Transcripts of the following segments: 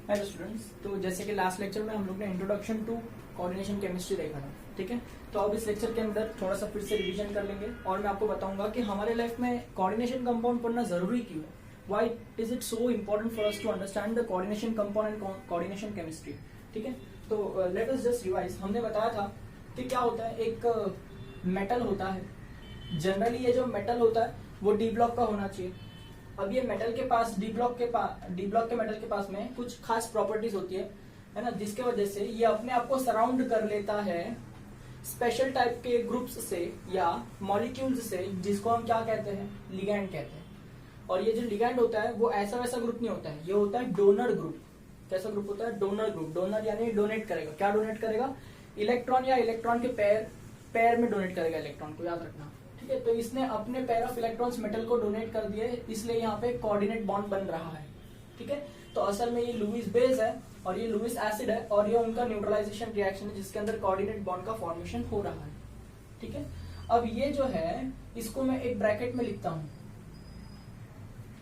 Hello students, तो जैसे कि लास्ट लेक्चर में हम लोग ने इंट्रोडक्शन टू कोऑर्डिनेशन केमिस्ट्री देखा था, ठीक है। तो अब इस लेक्चर के अंदर थोड़ा सा फिर से रिवीजन कर लेंगे और मैं आपको बताऊंगा कि हमारे लाइफ में कोऑर्डिनेशन कंपाउंड पढ़ना जरूरी क्यों है, why is it so important for us to understand the coordination compound and coordination chemistry, ठीक है। तो लेट अस जस्ट रिवाइज। हमने बताया था कि क्या होता है, एक मेटल होता है। जनरली ये जो मेटल होता है वो डी ब्लॉक का होना चाहिए। अब ये मेटल के पास डी ब्लॉक के मेटल के पास में कुछ खास प्रॉपर्टीज होती है ना, जिसके वजह से ये अपने आप को सराउंड कर लेता है स्पेशल टाइप के ग्रुप्स से या मॉलिक्यूल्स से, जिसको हम क्या कहते हैं, लिगैंड कहते हैं। और ये जो लिगैंड होता है वो ऐसा वैसा ग्रुप नहीं होता है, ये होता है डोनर ग्रुप। कैसा ग्रुप होता है? Donor group. डोनर यानी डोनेट करेगा। क्या डोनेट करेगा? इलेक्ट्रॉन या इलेक्ट्रॉन के पेयर में डोनेट करेगा इलेक्ट्रॉन को, याद रखना, ठीक है। तो इसने अपने पेयर ऑफ इलेक्ट्रॉन्स मेटल को डोनेट कर दिए, इसलिए यहाँ पे कोऑर्डिनेट बॉन्ड बन रहा है, ठीक है। तो असल में ये लुईस बेस है और ये लुईस एसिड है और ये उनका न्यूट्रलाइजेशन रिएक्शन है जिसके अंदर कोऑर्डिनेट बॉन्ड का फॉर्मेशन हो रहा है, ठीक है। अब ये जो है इसको मैं एक ब्रैकेट में लिखता हूं,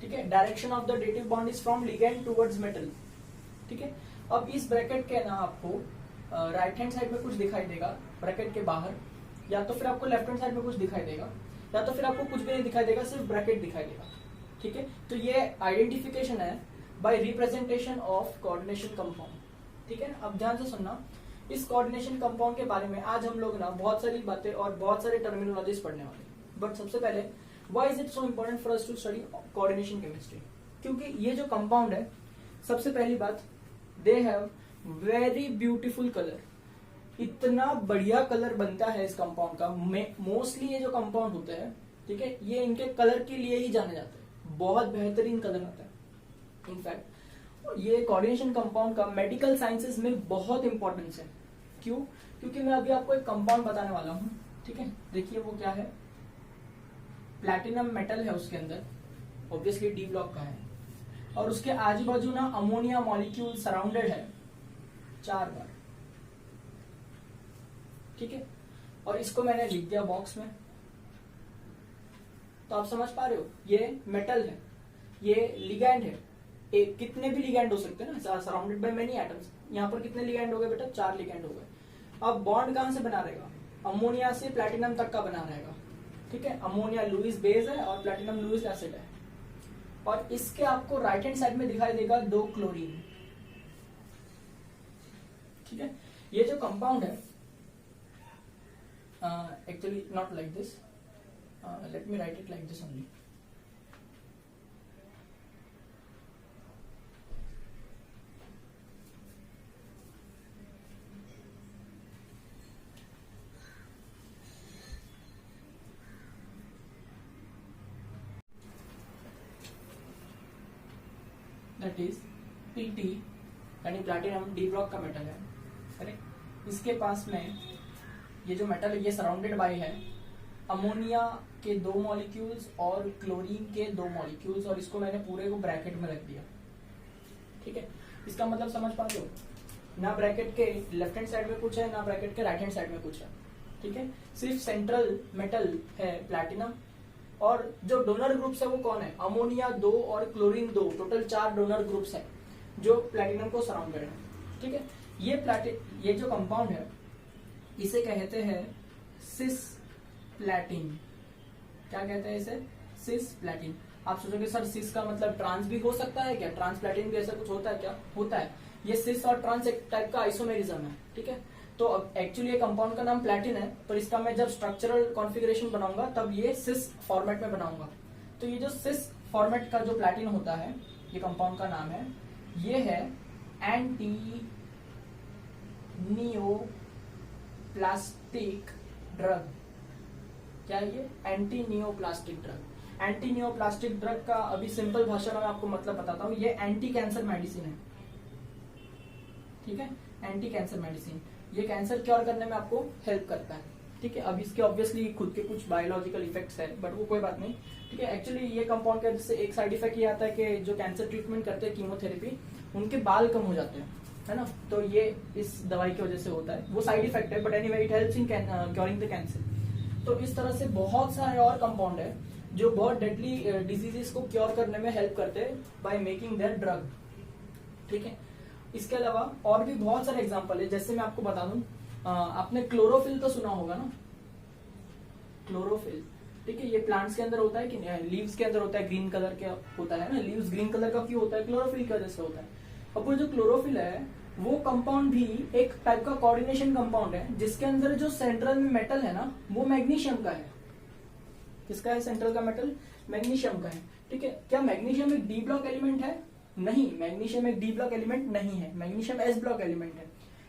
ठीक है। Direction of the dative bond is from ligand towards metal, ठीक है। अब इस ब्रैकेट के ना आपको राइट हैंड साइड में कुछ दिखाई देगा ब्रैकेट के बाहर, या तो फिर आपको लेफ्ट हैंड साइड में कुछ दिखाई देगा, या तो फिर आपको कुछ भी नहीं दिखाई देगा, सिर्फ ब्रैकेट दिखाई देगा, ठीक है। तो ये आइडेंटिफिकेशन है by representation of coordination compound, ठीक है। अब ध्यान से सुनना, इस कोऑर्डिनेशन कंपाउंड के बारे में आज हम लोग ना बहुत सारी बातें और बहुत सारे टर्मिनोलॉजीज पढ़ने वाले हैं। बट सबसे पहले why is it so important for us to study coordination chemistry? क्योंकि ये जो कंपाउंड है, सबसे पहली बात, they have very beautiful colour. इतना बढ़िया कलर बनता है इस कंपाउंड का। मोस्टली ये जो कंपाउंड होते हैं, ठीक है, ये इनके कलर के लिए ही जाने जाते हैं। बहुत बेहतरीन कलर आता है। इनफैक्ट ये कोऑर्डिनेशन कंपाउंड का मेडिकल साइंसेज में बहुत इंपॉर्टेंस है। क्यों? क्योंकि मैं अभी आपको एक कंपाउंड बताने वाला हूं, ठीक है। देखिए वो क्या है, प्लैटिनम मेटल है उसके अंदर, ऑब्वियसली डी ब्लॉक का है, और उसके आजू बाजू ना अमोनिया मॉलिक्यूल सराउंडेड है 4 बार, ठीक है। और इसको मैंने लिख दिया बॉक्स में। तो आप समझ पा रहे हो, ये मेटल है, ये लिगैंड है। एक कितने भी लिगैंड हो सकते हैं ना, सराउंडेड बाय मेनी एटम्स। यहाँ पर कितने लिगैंड हो गए बेटा? 4 लिगैंड हो गए। अब बॉन्ड कहां से बना रहेगा? अमोनिया से प्लैटिनम तक का बना रहेगा, ठीक है। अमोनिया लुईस बेस है और प्लैटिनम लुईस एसिड है। और इसके आपको राइट हैंड साइड में दिखाई देगा 2 क्लोरीन, ठीक है। ये जो कंपाउंड है, actually not like this, let me write it like this only. That is PT यानी प्लैटिनम डी ब्लॉक का मेटल है, करेक्ट। इसके पास में ये जो मेटल है ये सराउंडेड बाय है अमोनिया के 2 मॉलिक्यूल्स और क्लोरीन के 2 मॉलिक्यूल्स, और इसको मैंने पूरे को ब्रैकेट में रख दिया, ठीक है। इसका मतलब समझ पा रहे हो, ना ब्रैकेट के लेफ्ट हैंड साइड में कुछ है, ना ब्रैकेट के राइट हैंड साइड में कुछ है, ठीक है। सिर्फ सेंट्रल मेटल है प्लैटिनम, और जो डोनर ग्रुप्स है वो कौन है? अमोनिया 2 और क्लोरीन 2, टोटल 4 डोनर ग्रुप्स है जो प्लैटिनम को सराउंडेड है, ठीक है। ये जो कंपाउंड है इसे कहते हैं सिस प्लैटिन। क्या कहते हैं इसे? सिस प्लैटिन। आप सोचोगे सर सिस का मतलब ट्रांस भी हो सकता है क्या? ट्रांस प्लैटिन भी ऐसा कुछ होता है क्या? होता है। ये सिस और ट्रांस एक टाइप का आइसोमेरिज्म है, ठीक है। तो एक्चुअली ये कंपाउंड का नाम प्लैटिन है, पर इसका मैं जब स्ट्रक्चरल कॉन्फ़िगरेशन बनाऊंगा तब ये सिस फॉर्मेट में बनाऊंगा। तो ये जो सिस फॉर्मेट का जो प्लैटिन होता है, ये कंपाउंड का नाम है, ये है एंटी नियो प्लास्टिक ड्रग। क्या है ये? Anti neoplastic drug. Anti neoplastic drug का अभी सिंपल भाषा में आपको मतलब बताता हूँ, ये एंटी कैंसर मेडिसिन है, ठीक है। एंटी कैंसर मेडिसिन, ये कैंसर क्योर करने में आपको हेल्प करता है, ठीक है। अब इसके ऑब्वियसली खुद के कुछ बायोलॉजिकल इफेक्ट्स है, बट वो कोई बात नहीं, ठीक है। एक्चुअली ये कंपाउंड का जैसे एक साइड इफेक्ट ये आता है कि जो कैंसर ट्रीटमेंट करते हैं कीमोथेरेपी, उनके बाल कम हो जाते हैं, है ना। तो ये इस दवाई की वजह से होता है, वो साइड इफेक्ट है, but anyway it helps in curing the cancer. तो इस तरह से बहुत सारे और कंपाउंड है जो बहुत डेडली डिजीजेस को क्योर करने में हेल्प करते हैं बाय मेकिंग देयर ड्रग, ठीक है। इसके अलावा और भी बहुत सारे एग्जाम्पल है, जैसे मैं आपको बता दूं, आपने क्लोरोफिल तो सुना होगा ना, क्लोरोफिल, ठीक है, ये प्लांट्स के अंदर होता है कि नहीं, लीव्स के अंदर होता है, ग्रीन कलर का होता है ना, लीव्स ग्रीन कलर का क्यों होता है, क्लोरोफिल की वजह से होता है। अब वो जो क्लोरोफिल है वो कंपाउंड भी एक टाइप का कोऑर्डिनेशन कंपाउंड है, जिसके अंदर जो सेंट्रल में मेटल है ना वो मैग्नीशियम का है। किसका है सेंट्रल का मेटल? मैग्नीशियम का है, ठीक है। क्या मैग्नीशियम एक डी ब्लॉक एलिमेंट है? नहीं, मैग्नीशियम एक डी ब्लॉक एलिमेंट नहीं है, मैग्नीशियम एस ब्लॉक एलिमेंट है।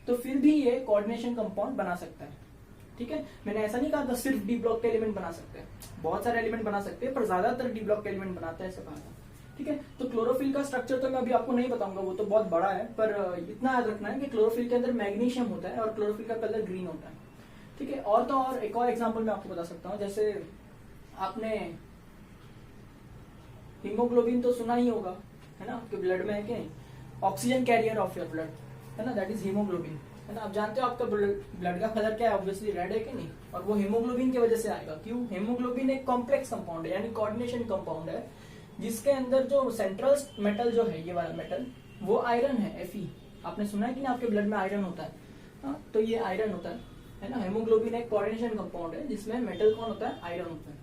तो फिर भी ये कोऑर्डिनेशन कंपाउंड बना सकता है, ठीक है। मैंने ऐसा नहीं कहा था सिर्फ डी ब्लॉक के एलिमेंट बना सकते हैं, बहुत सारे एलिमेंट बना सकते हैं, पर ज्यादातर डी ब्लॉक के एलिमेंट बनाते हैं, ऐसा कहा था, ठीक है। तो क्लोरोफिल का स्ट्रक्चर तो मैं अभी आपको नहीं बताऊंगा, वो तो बहुत बड़ा है, पर इतना याद रखना है कि क्लोरोफिल के अंदर मैग्नीशियम होता है और क्लोरोफिल का कलर ग्रीन होता है, ठीक है। और तो और एक और एग्जाम्पल मैं आपको बता सकता हूँ, जैसे आपने हीमोग्लोबिन तो सुना ही होगा, है ना, आपके ब्लड में है कि नहीं, oxygen carrier of your blood, है ना, दैट इज हीमोग्लोबिन, है ना। आप जानते हो आपका ब्लड का कलर क्या है, ऑब्वियसली रेड है कि नहीं, और वो हीमोग्लोबिन की वजह से आएगा। क्यों? हीमोग्लोबिन एक कॉम्प्लेक्स कंपाउंड है, यानी कोऑर्डिनेशन कंपाउंड है, जिसके अंदर जो सेंट्रल मेटल जो है, ये वाला मेटल, वो आयरन है, Fe। आपने सुना है कि नहीं आपके ब्लड में आयरन होता है, हाँ, तो ये आयरन होता है ना। हेमोग्लोबिन एक कोऑर्डिनेशन कंपाउंड है जिसमें मेटल कौन होता है? आयरन होता है,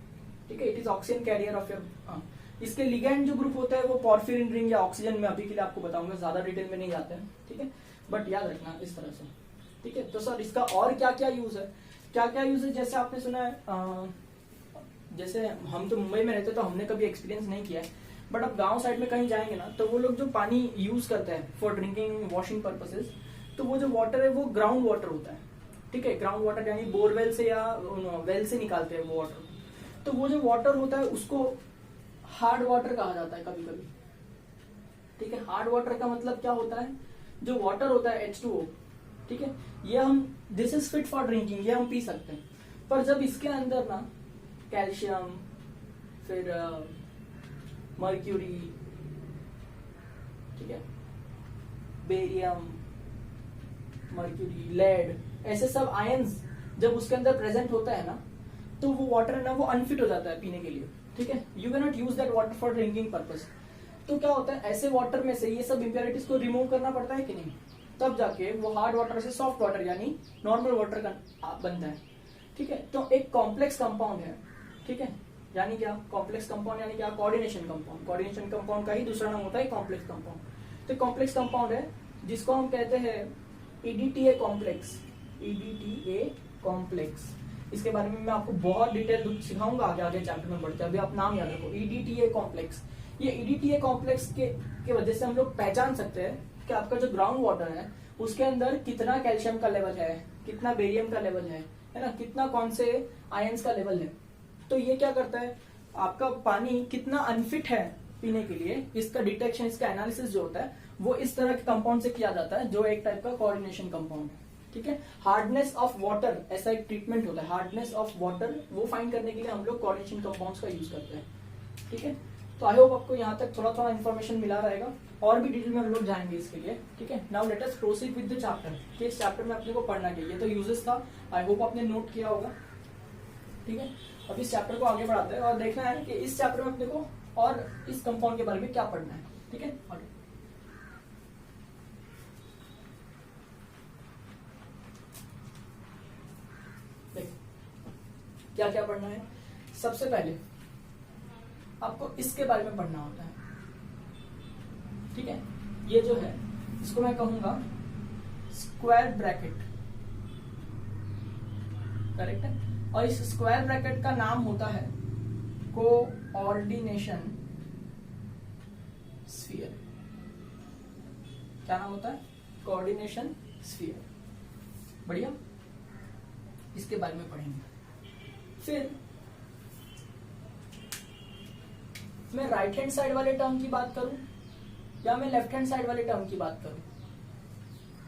ठीक है। It is oxygen carrier of your, इसके लिगैंड जो ग्रुप होता है वो पॉर्फिरिन रिंग या ऑक्सीजन में अभी के लिए आपको बताऊंगा, ज्यादा डिटेल में नहीं जाते हैं, ठीक है, बट याद रखना इस तरह से, ठीक है। तो सर इसका और क्या क्या यूज है, क्या क्या यूज है, जैसे आपने सुना है, जैसे हम तो मुंबई में रहते तो हमने कभी एक्सपीरियंस नहीं किया है, बट अब गांव साइड में कहीं जाएंगे ना तो वो लोग जो पानी यूज करते हैं फॉर ड्रिंकिंग वॉशिंग पर्पसेस, तो वो जो वाटर है वो ग्राउंड वाटर होता है, ठीक है। ग्राउंड वाटर यानी बोरवेल से या वेल से निकालते हैं वो वाटर, तो वो जो वाटर होता है उसको हार्ड वाटर कहा जाता है कभी कभी, ठीक है। हार्ड वाटर का मतलब क्या होता है? जो वाटर होता है H2O, ठीक है, ये हम this is fit for drinking, ये हम पी सकते हैं, पर जब इसके अंदर ना कैल्शियम, फिर मर्क्यूरी, ठीक है, बेरियम, मर्क्यूरी, लेड, ऐसे सब आयंस जब उसके अंदर प्रेजेंट होता है ना, तो वो वाटर है ना वो अनफिट हो जाता है पीने के लिए, ठीक है। You can not use that water for drinking purpose. तो क्या होता है, ऐसे वाटर में से ये सब इंप्योरिटीज को रिमूव करना पड़ता है कि नहीं, तब जाके वो हार्ड वाटर से सॉफ्ट वाटर यानी नॉर्मल वाटर बनता है, ठीक है। तो एक कॉम्प्लेक्स कंपाउंड है, ठीक है, यानी क्या कॉम्प्लेक्स कंपाउंड, यानी क्या कोऑर्डिनेशन कंपाउंड। कोऑर्डिनेशन कंपाउंड का ही दूसरा नाम होता है कॉम्प्लेक्स कंपाउंड। तो कॉम्प्लेक्स कंपाउंड है जिसको हम कहते हैं EDTA कॉम्प्लेक्स, EDTA कॉम्प्लेक्स। इसके बारे में मैं आपको बहुत डिटेल सिखाऊंगा आगे आगे चैप्टर में बढ़ते, अभी आप नाम याद रखो, EDTA कॉम्प्लेक्स। ये EDTA कॉम्प्लेक्स के वजह से हम लोग पहचान सकते हैं कि आपका जो ग्राउंड वाटर है उसके अंदर कितना कैल्शियम का लेवल है, कितना बेरियम का लेवल है ना, कितना कौन से आयंस का लेवल है। तो ये क्या करता है, आपका पानी कितना अनफिट है पीने के लिए, इसका डिटेक्शन, इसका एनालिसिस जो होता है वो इस तरह के कंपाउंड से किया जाता है, जो एक टाइप का कोऑर्डिनेशन कंपाउंड है, ठीक है। हार्डनेस ऑफ वाटर ऐसा एक ट्रीटमेंट होता है, हार्डनेस ऑफ वाटर वो फाइंड करने के लिए हम लोग कोऑर्डिनेशन कंपाउंड्स का यूज करते हैं, ठीक है। तो आई होप आपको यहाँ तक थोड़ा थोड़ा इन्फॉर्मेशन मिला रहेगा, और भी डिटेल में हम लोग जाएंगे इसके लिए, ठीक है। Now let us proceed with the chapter, कि इस चैप्टर में अपने को पढ़ना चाहिए, तो यूजेस था, आई होप आपने नोट किया होगा, ठीक है। अब इस चैप्टर को आगे बढ़ाते हैं और देखना है कि इस चैप्टर में अपने को और इस कंपाउंड के बारे में क्या पढ़ना है, ठीक है। आगे क्या क्या पढ़ना है, सबसे पहले आपको इसके बारे में पढ़ना होता है, ठीक है। ये जो है इसको मैं कहूंगा स्क्वायर ब्रैकेट, करेक्ट है। और इस स्क्वायर ब्रैकेट का नाम होता है कोऑर्डिनेशन स्फीयर। क्या नाम होता है? Coordination sphere. बढ़िया, इसके बारे में पढ़ेंगे। फिर मैं राइट हैंड साइड वाले टर्म की बात करूं या मैं लेफ्ट हैंड साइड वाले टर्म की बात करूं,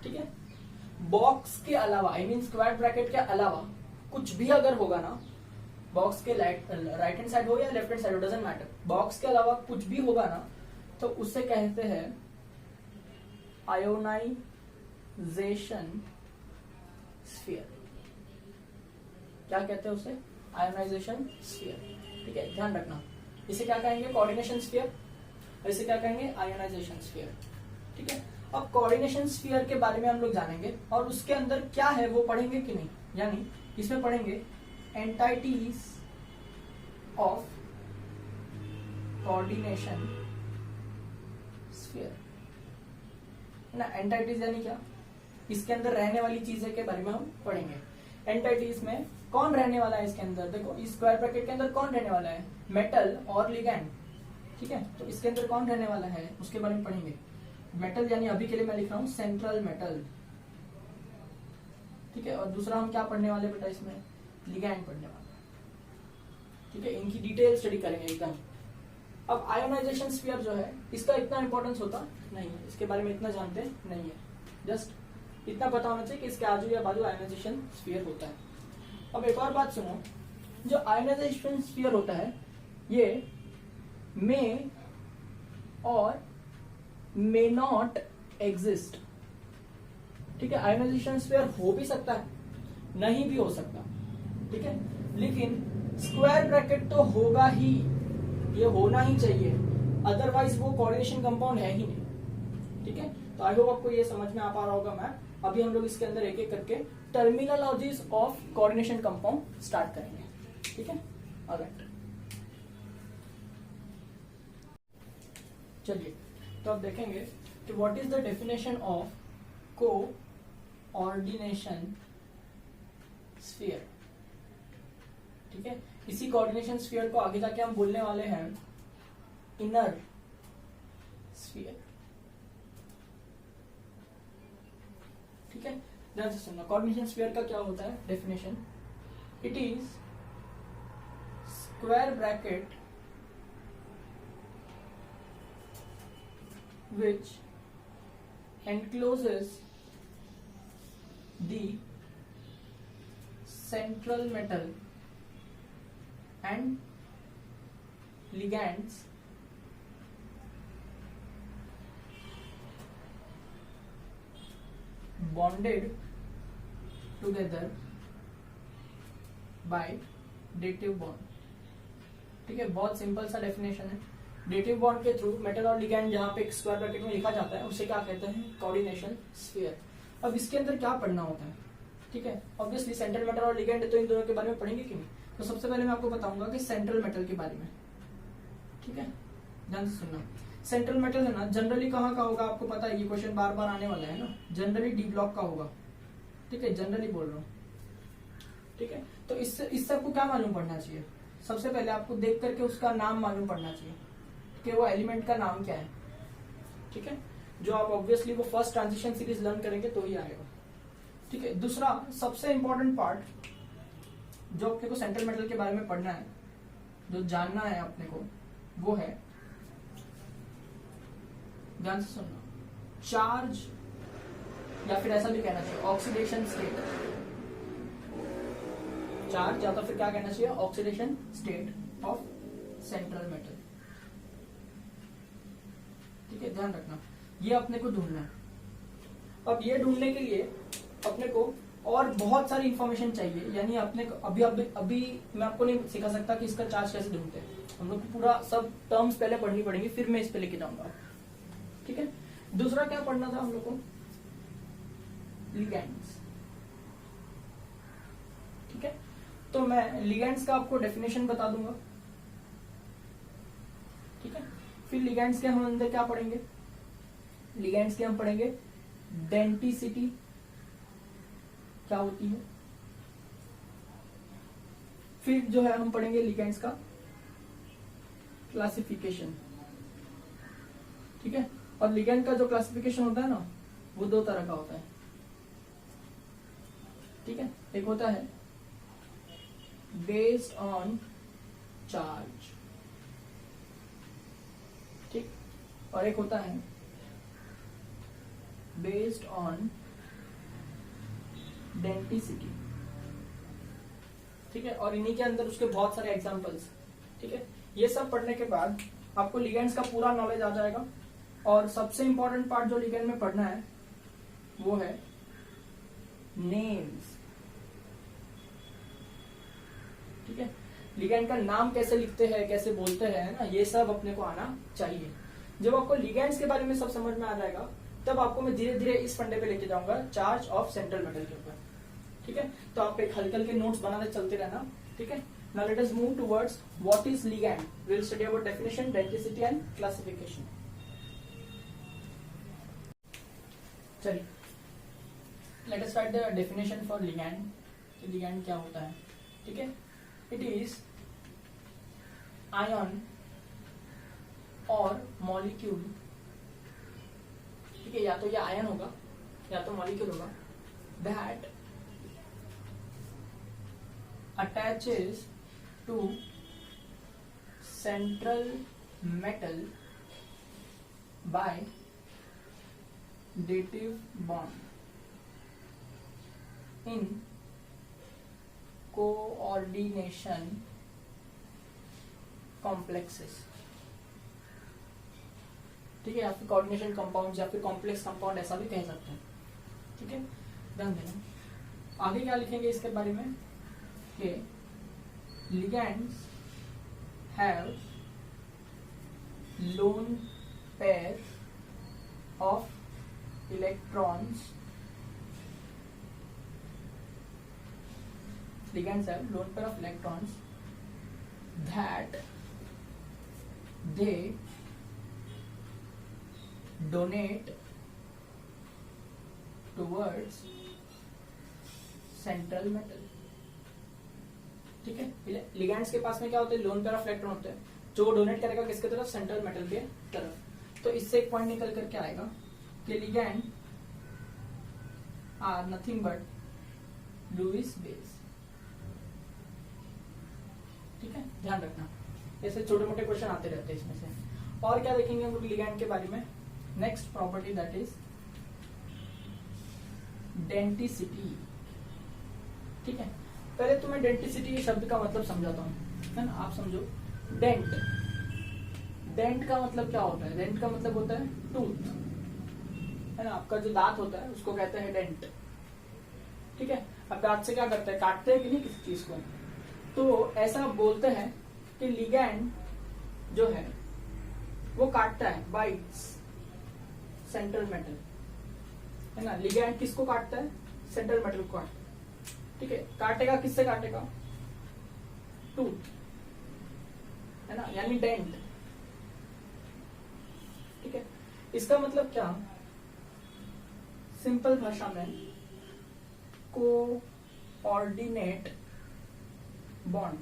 ठीक है। बॉक्स के अलावा, आई मीन स्क्वायर ब्रैकेट के अलावा कुछ भी अगर होगा ना, बॉक्स के राइट हैंड साइड हो या लेफ्ट हैंड साइड हो, डजंट मैटर, बॉक्स के अलावा कुछ भी होगा ना तो उसे कहते हैं आयोनाइजेशन स्फीयर। क्या कहते हैं उसे? आयोनाइजेशन स्फीयर, ठीक है, ध्यान रखना। इसे क्या कहेंगे? Coordination sphere. इसे क्या कहेंगे? आयोनाइजेशन स्फीयर, ठीक है। अब कोऑर्डिनेशन स्फीयर के बारे में हम लोग जानेंगे और उसके अंदर क्या है वो पढ़ेंगे कि नहीं, यानी इसमें पढ़ेंगे एंटाइटीज ऑफ कोऑर्डिनेशन स्फीयर ना। एंटाइटीज यानी क्या, इसके अंदर रहने वाली चीजें के बारे में हम पढ़ेंगे। एंटाइटीज में कौन रहने वाला है इसके अंदर, देखो इस स्क्वायर ब्रैकेट के अंदर कौन रहने वाला है, मेटल और लिगैंड, ठीक है। तो इसके अंदर कौन रहने वाला है उसके बारे में पढ़ेंगे। मेटल यानी अभी के लिए मैं लिख रहा हूं सेंट्रल मेटल, ठीक है। और दूसरा हम क्या पढ़ने वाले बेटा, इसमें लिगैंड पढ़ने वाले, ठीक है। इनकी डिटेल स्टडी करेंगे एकदम। अब आयोनाइजेशन स्फीयर जो है इसका इतना इंपॉर्टेंस होता नहीं है, इसके बारे में इतना जानते नहीं है, जस्ट इतना पता होना चाहिए कि इसके आजू या बाजू आयोनाइजेशन स्फीयर होता है। अब एक और बात सुनो, जो आयोनाइजेशन स्फीयर होता है ये मे और मे नॉट एग्जिस्ट, ठीक है। आयोनाइजेशन स्फीयर हो भी सकता है, नहीं भी हो सकता, ठीक है, लेकिन स्क्वायर ब्रैकेट तो होगा ही, ये होना ही चाहिए, अदरवाइज वो कोऑर्डिनेशन कंपाउंड है ही नहीं, ठीक है। तो आई होप आपको ये समझ में आ पा रहा होगा। मैं अभी हम लोग इसके अंदर एक एक करके terminologies of coordination compound start करेंगे, ठीक है। ऑलराइट, चलिए तो अब देखेंगे कि what is the definition of coordination sphere, ठीक है। इसी कोऑर्डिनेशन स्फीयर को आगे जाके हम बोलने वाले हैं इनर स्फीयर, ठीक है। ध्यान से सुनना, कोऑर्डिनेशन स्फीयर का क्या होता है definition, it is square bracket which encloses the central metal and ligands bonded together by dative bond, ठीक है। बहुत सिंपल सा डेफिनेशन है। डेटिव बॉन्ड के थ्रू मेटल और लिगैंड जहां पे एक स्क्वायर ब्रैकेट में लिखा जाता है उसे क्या कहते हैं, कोऑर्डिनेशन स्फीयर। अब इसके अंदर क्या पढ़ना होता है, ठीक है। ऑब्वियसली सेंट्रल मेटल और लिगैंड, तो इन दोनों के बारे में पढ़ेंगे कि नहीं। तो सबसे पहले मैं आपको बताऊंगा कि सेंट्रल मेटल के बारे में, ठीक है। ध्यान से सुनना, सेंट्रल मेटल है ना, जनरली कहाँ का होगा आपको पता है, ये क्वेश्चन बार बार आने वाला है ना, जनरली डी ब्लॉक का होगा, ठीक है, जनरली बोल रहा हूँ, ठीक है। तो इससे आपको क्या मालूम पड़ना चाहिए, सबसे पहले आपको देख करके उसका नाम मालूम पड़ना चाहिए कि वो एलिमेंट का नाम क्या है, ठीक है। जो आप ऑब्वियसली वो फर्स्ट ट्रांजिशन सीरीज लर्न करेंगे तो ही आएगा, ठीक है। दूसरा सबसे इंपॉर्टेंट पार्ट जो अपने को सेंट्रल मेटल के बारे में पढ़ना है, जो जानना है अपने को, वो है, ध्यान से सुनना, चार्ज, या फिर ऐसा भी कहना चाहिए ऑक्सीडेशन स्टेट, चार्ज, या तो फिर क्या कहना चाहिए, oxidation state of central metal, ठीक है। ध्यान रखना, ये अपने को ढूंढना है। अब ये ढूंढने के लिए अपने को और बहुत सारी इंफॉर्मेशन चाहिए, यानी अपने को अभी मैं आपको नहीं सिखा सकता कि इसका चार्ज कैसे ढूंढते हैं, हम लोग को पूरा सब टर्म्स पहले पढ़नी पड़ेंगी, फिर मैं इस पे लेके जाऊंगा, ठीक है। दूसरा क्या पढ़ना था हम लोग को, लिगैंड्स, ठीक है। तो मैं लिगैंड्स का आपको डेफिनेशन बता दूंगा, ठीक है। फिर लिगैंड्स के हम अंदर क्या पढ़ेंगे, लिगैंड्स के हम पढ़ेंगे डेंटिसिटी क्या होती है, फिर जो है हम पढ़ेंगे लिगैंड्स का क्लासिफिकेशन, ठीक है। और लिगैंड का जो क्लासिफिकेशन होता है ना, वो दो तरह का होता है, ठीक है। एक होता है बेस्ड ऑन चार्ज, ठीक, और एक होता है बेस्ड ऑन डेंटिसिटी, ठीक है। और इन्हीं के अंदर उसके बहुत सारे एग्जांपल्स, ठीक है। ये सब पढ़ने के बाद आपको लिगैंड्स का पूरा नॉलेज आ जाएगा। और सबसे इंपॉर्टेंट पार्ट जो लिगैंड में पढ़ना है वो है नेम्स, ठीक है। लिगैंड का नाम कैसे लिखते हैं, कैसे बोलते हैं ना, ये सब अपने को आना चाहिए। जब आपको लिगैंड्स के बारे में सब समझ में आ जाएगा तब आपको मैं धीरे धीरे इस फंडे पे लेके जाऊंगा, चार्ज ऑफ सेंट्रल मेटल के ऊपर। ठीक है, तो आप एक हल्के हल्के नोट्स बनाते चलते रहना। ठीक है, now let us move towards what is ligand. We will study about definition, density and classification. चलिए, let us write the definition for ligand. Ligand क्या होता है? ठीक है, इट इज आयन और मॉलिक्यूल। ठीक है, या तो ये आयन होगा या तो मॉलिक्यूल होगा, that attaches to central metal by dative bond in coordination complexes। ठीक है, या फिर कोऑर्डिनेशन कंपाउंड या फिर कॉम्प्लेक्स कंपाउंड ऐसा भी कह सकते हैं। ठीक है, ध्यान देना। आगे क्या लिखेंगे इसके बारे में कि ligands have lone pair of electrons, ligands have lone pair of electrons that they donate towards central metal। ठीक है, लिगैंड्स के पास में क्या होते हैं? लोन पेयर ऑफ इलेक्ट्रॉन होते हैं, जो डोनेट करेगा किसके तरफ? सेंट्रल मेटल के तरफ। तो इससे एक पॉइंट निकल कर क्या आएगा कि ligand are nothing but Lewis base. ठीक है, ध्यान रखना, ऐसे छोटे मोटे क्वेश्चन आते रहते हैं इसमें से। और क्या देखेंगे हम लोग लिगैंड के बारे में? Next property that is denticity. ठीक है, पहले तो मैं डेंटिसिटी शब्द का मतलब समझाता हूँ, है ना? आप समझो। डेंट, डेंट का मतलब क्या होता है? डेंट का मतलब होता है टूथ, है ना? आपका जो दांत होता है उसको कहते हैं डेंट। ठीक है, अब दांत से क्या करते हैं? काटते हैं कि नहीं किसी चीज को? तो ऐसा बोलते हैं कि लिगैंड जो है वो काटता है बाइट्स सेंट्रल मेटल, है ना? लिगैंड किसको काटता है? सेंट्रल मेटल को काटता है। ठीक है, काटेगा किससे? काटेगा टूथ, है ना, यानी डेंट। ठीक है, इसका मतलब क्या? सिंपल भाषा में कोऑर्डिनेट बॉन्ड।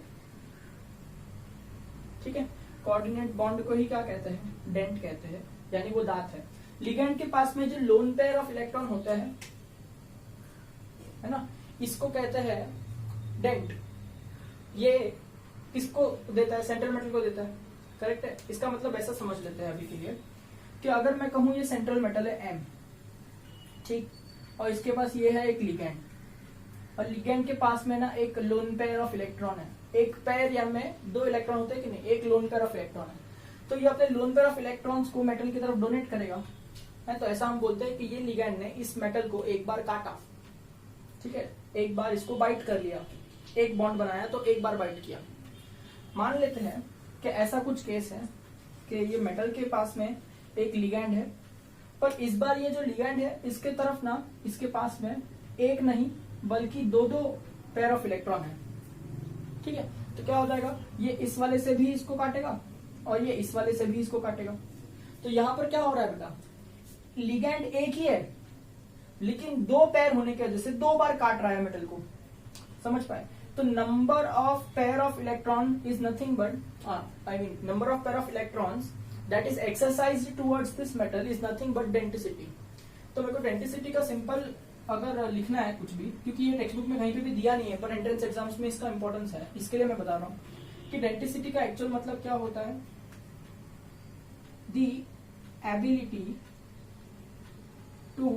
ठीक है, कोऑर्डिनेट बॉन्ड को ही क्या कहते हैं? डेंट कहते हैं, यानी वो दांत है। लिगैंड के पास में जो लोन पेयर ऑफ इलेक्ट्रॉन होता है ना, इसको कहते हैं डेंट। ये किसको देता है? सेंट्रल मेटल को देता है। करेक्ट है, इसका मतलब ऐसा समझ लेते हैं अभी के लिए कि अगर मैं कहूं ये सेंट्रल मेटल है एम, ठीक, और इसके पास ये है एक लिगैंड, और लिगैंड के पास में ना एक लोन पेयर ऑफ इलेक्ट्रॉन है। एक पेयर या में दो इलेक्ट्रॉन होते हैं कि नहीं? एक लोन पेयर ऑफ इलेक्ट्रॉन है, तो ये अपने लोन पेयर ऑफ इलेक्ट्रॉन्स को मेटल की तरफ डोनेट करेगा, है। तो ऐसा हम बोलते हैं कि ये लिगैंड ने इस मेटल को एक बार काटा, ठीक है, एक बार इसको बाइट कर लिया, एक बॉन्ड बनाया तो एक बार बाइट किया। मान लेते हैं कि ऐसा कुछ केस है कि ये मेटल के पास में एक लिगैंड है, पर इस बार ये जो लिगैंड है इसके तरफ ना, इसके पास में एक नहीं बल्कि दो दो पेयर ऑफ इलेक्ट्रॉन है। ठीक है, तो क्या हो जाएगा? ये इस वाले से भी इसको काटेगा और ये इस वाले से भी इसको काटेगा। तो यहां पर क्या हो रहा है बेटा? लिगैंड एक ही है लेकिन दो पेयर होने की वजह से दो बार काट रहा है मेटल को। समझ पाए? तो number of pair of electron is nothing but I mean number of pair of electrons that is exercised towards this metal is nothing but density. तो मेरे को डेंसिटी का सिंपल अगर लिखना है कुछ भी, क्योंकि ये टेक्स्ट बुक में कहीं पे भी दिया नहीं है पर एंट्रेंस एग्जाम्स में इसका इंपॉर्टेंस है, इसके लिए मैं बता रहा हूं कि डेंसिटी का एक्चुअल मतलब क्या होता है? The ability to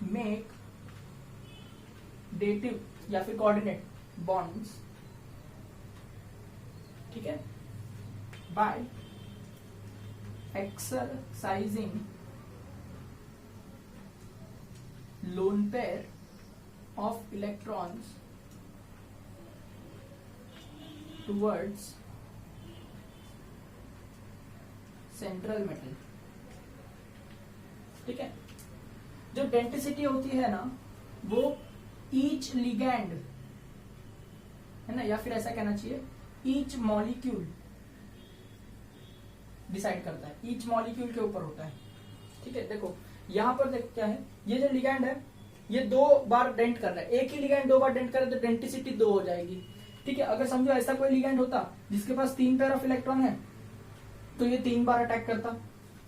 make dative या फिर कोऑर्डिनेट बॉन्ड्स, ठीक है, by exercising lone pair of electrons towards central metal। ठीक है। जो डेंसिटी होती है ना वो ईच लिगैंड है ना, या फिर ऐसा कहना चाहिए ईच मॉलिक्यूल डिसाइड करता है, ईच मॉलिक्यूल के ऊपर होता है। ठीक है, देखो यहां पर देखो क्या है, ये जो लिगैंड है ये 2 बार डेंट कर रहा है, एक ही लिगैंड 2 बार डेंट कर रहा है तो डेंसिटी 2 हो जाएगी। ठीक है, अगर समझो ऐसा कोई लिगैंड होता जिसके पास 3 पेयर ऑफ इलेक्ट्रॉन है तो ये 3 बार अटैक करता।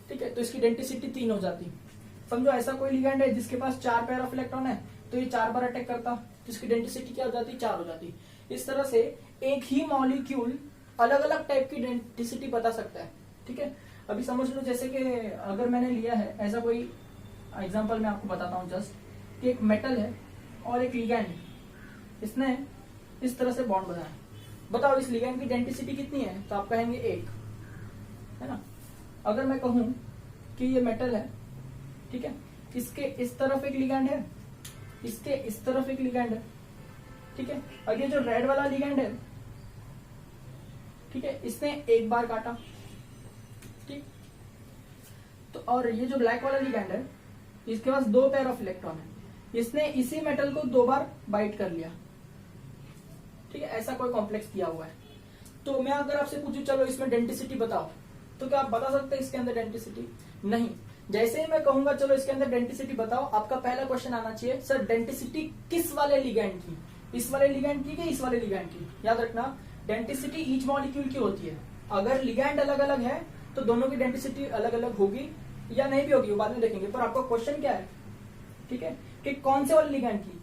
ठीक है, तो इसकी डेंसिटी 3 हो जाती। समझो ऐसा कोई लिगैंड है जिसके पास 4 पेयर ऑफ इलेक्ट्रॉन है तो ये 4 बार अटैक करता, तो इसकी डेंसिटी क्या हो जाती, 4 हो जाती। इस तरह से एक ही मॉलिक्यूल अलग अलग टाइप की डेंसिटी बता सकता है। ठीक है, अभी समझ लो जैसे कि अगर मैंने लिया है ऐसा कोई एग्जांपल मैं आपको बताता हूँ जस्ट कि एक मेटल है और एक लिगैंड है, इसने इस तरह से बॉन्ड बनाया, बताओ इस लिगैंड की डेंसिटी कितनी है, तो आप कहेंगे 1 है ना। अगर मैं कहूं कि ये मेटल है, ठीक है, इसके इस तरफ एक लिगैंड है, इसके इस तरफ एक लिगैंड है, ठीक है, और ये जो रेड वाला लिगैंड है, ठीक है, इसने 1 बार काटा, ठीक, तो और ये जो ब्लैक वाला लिगैंड है इसके पास 2 पेयर ऑफ इलेक्ट्रॉन है, इसने इसी मेटल को 2 बार बाइट कर लिया। ठीक है, ऐसा कोई कॉम्प्लेक्स किया हुआ है। तो मैं अगर आपसे पूछूं चलो इसमें डेंसिटी बताओ, तो क्या आप बता सकते हैं इसके अंदर डेंसिटी? नहीं। जैसे ही मैं कहूंगा चलो इसके अंदर डेंसिटी बताओ, आपका पहला क्वेश्चन आना चाहिए सर डेंसिटी किस वाले लिगैंड की, इस वाले लिगैंड की कि इस वाले लिगैंड की। याद रखना डेंसिटी ईच मॉलिक्यूल की होती है, अगर लिगैंड अलग अलग है तो दोनों की डेंसिटी अलग अलग होगी या नहीं भी होगी वो बाद में देखेंगे, पर आपका क्वेश्चन क्या है, ठीक है, कि कौन से वाले लिगैंड की।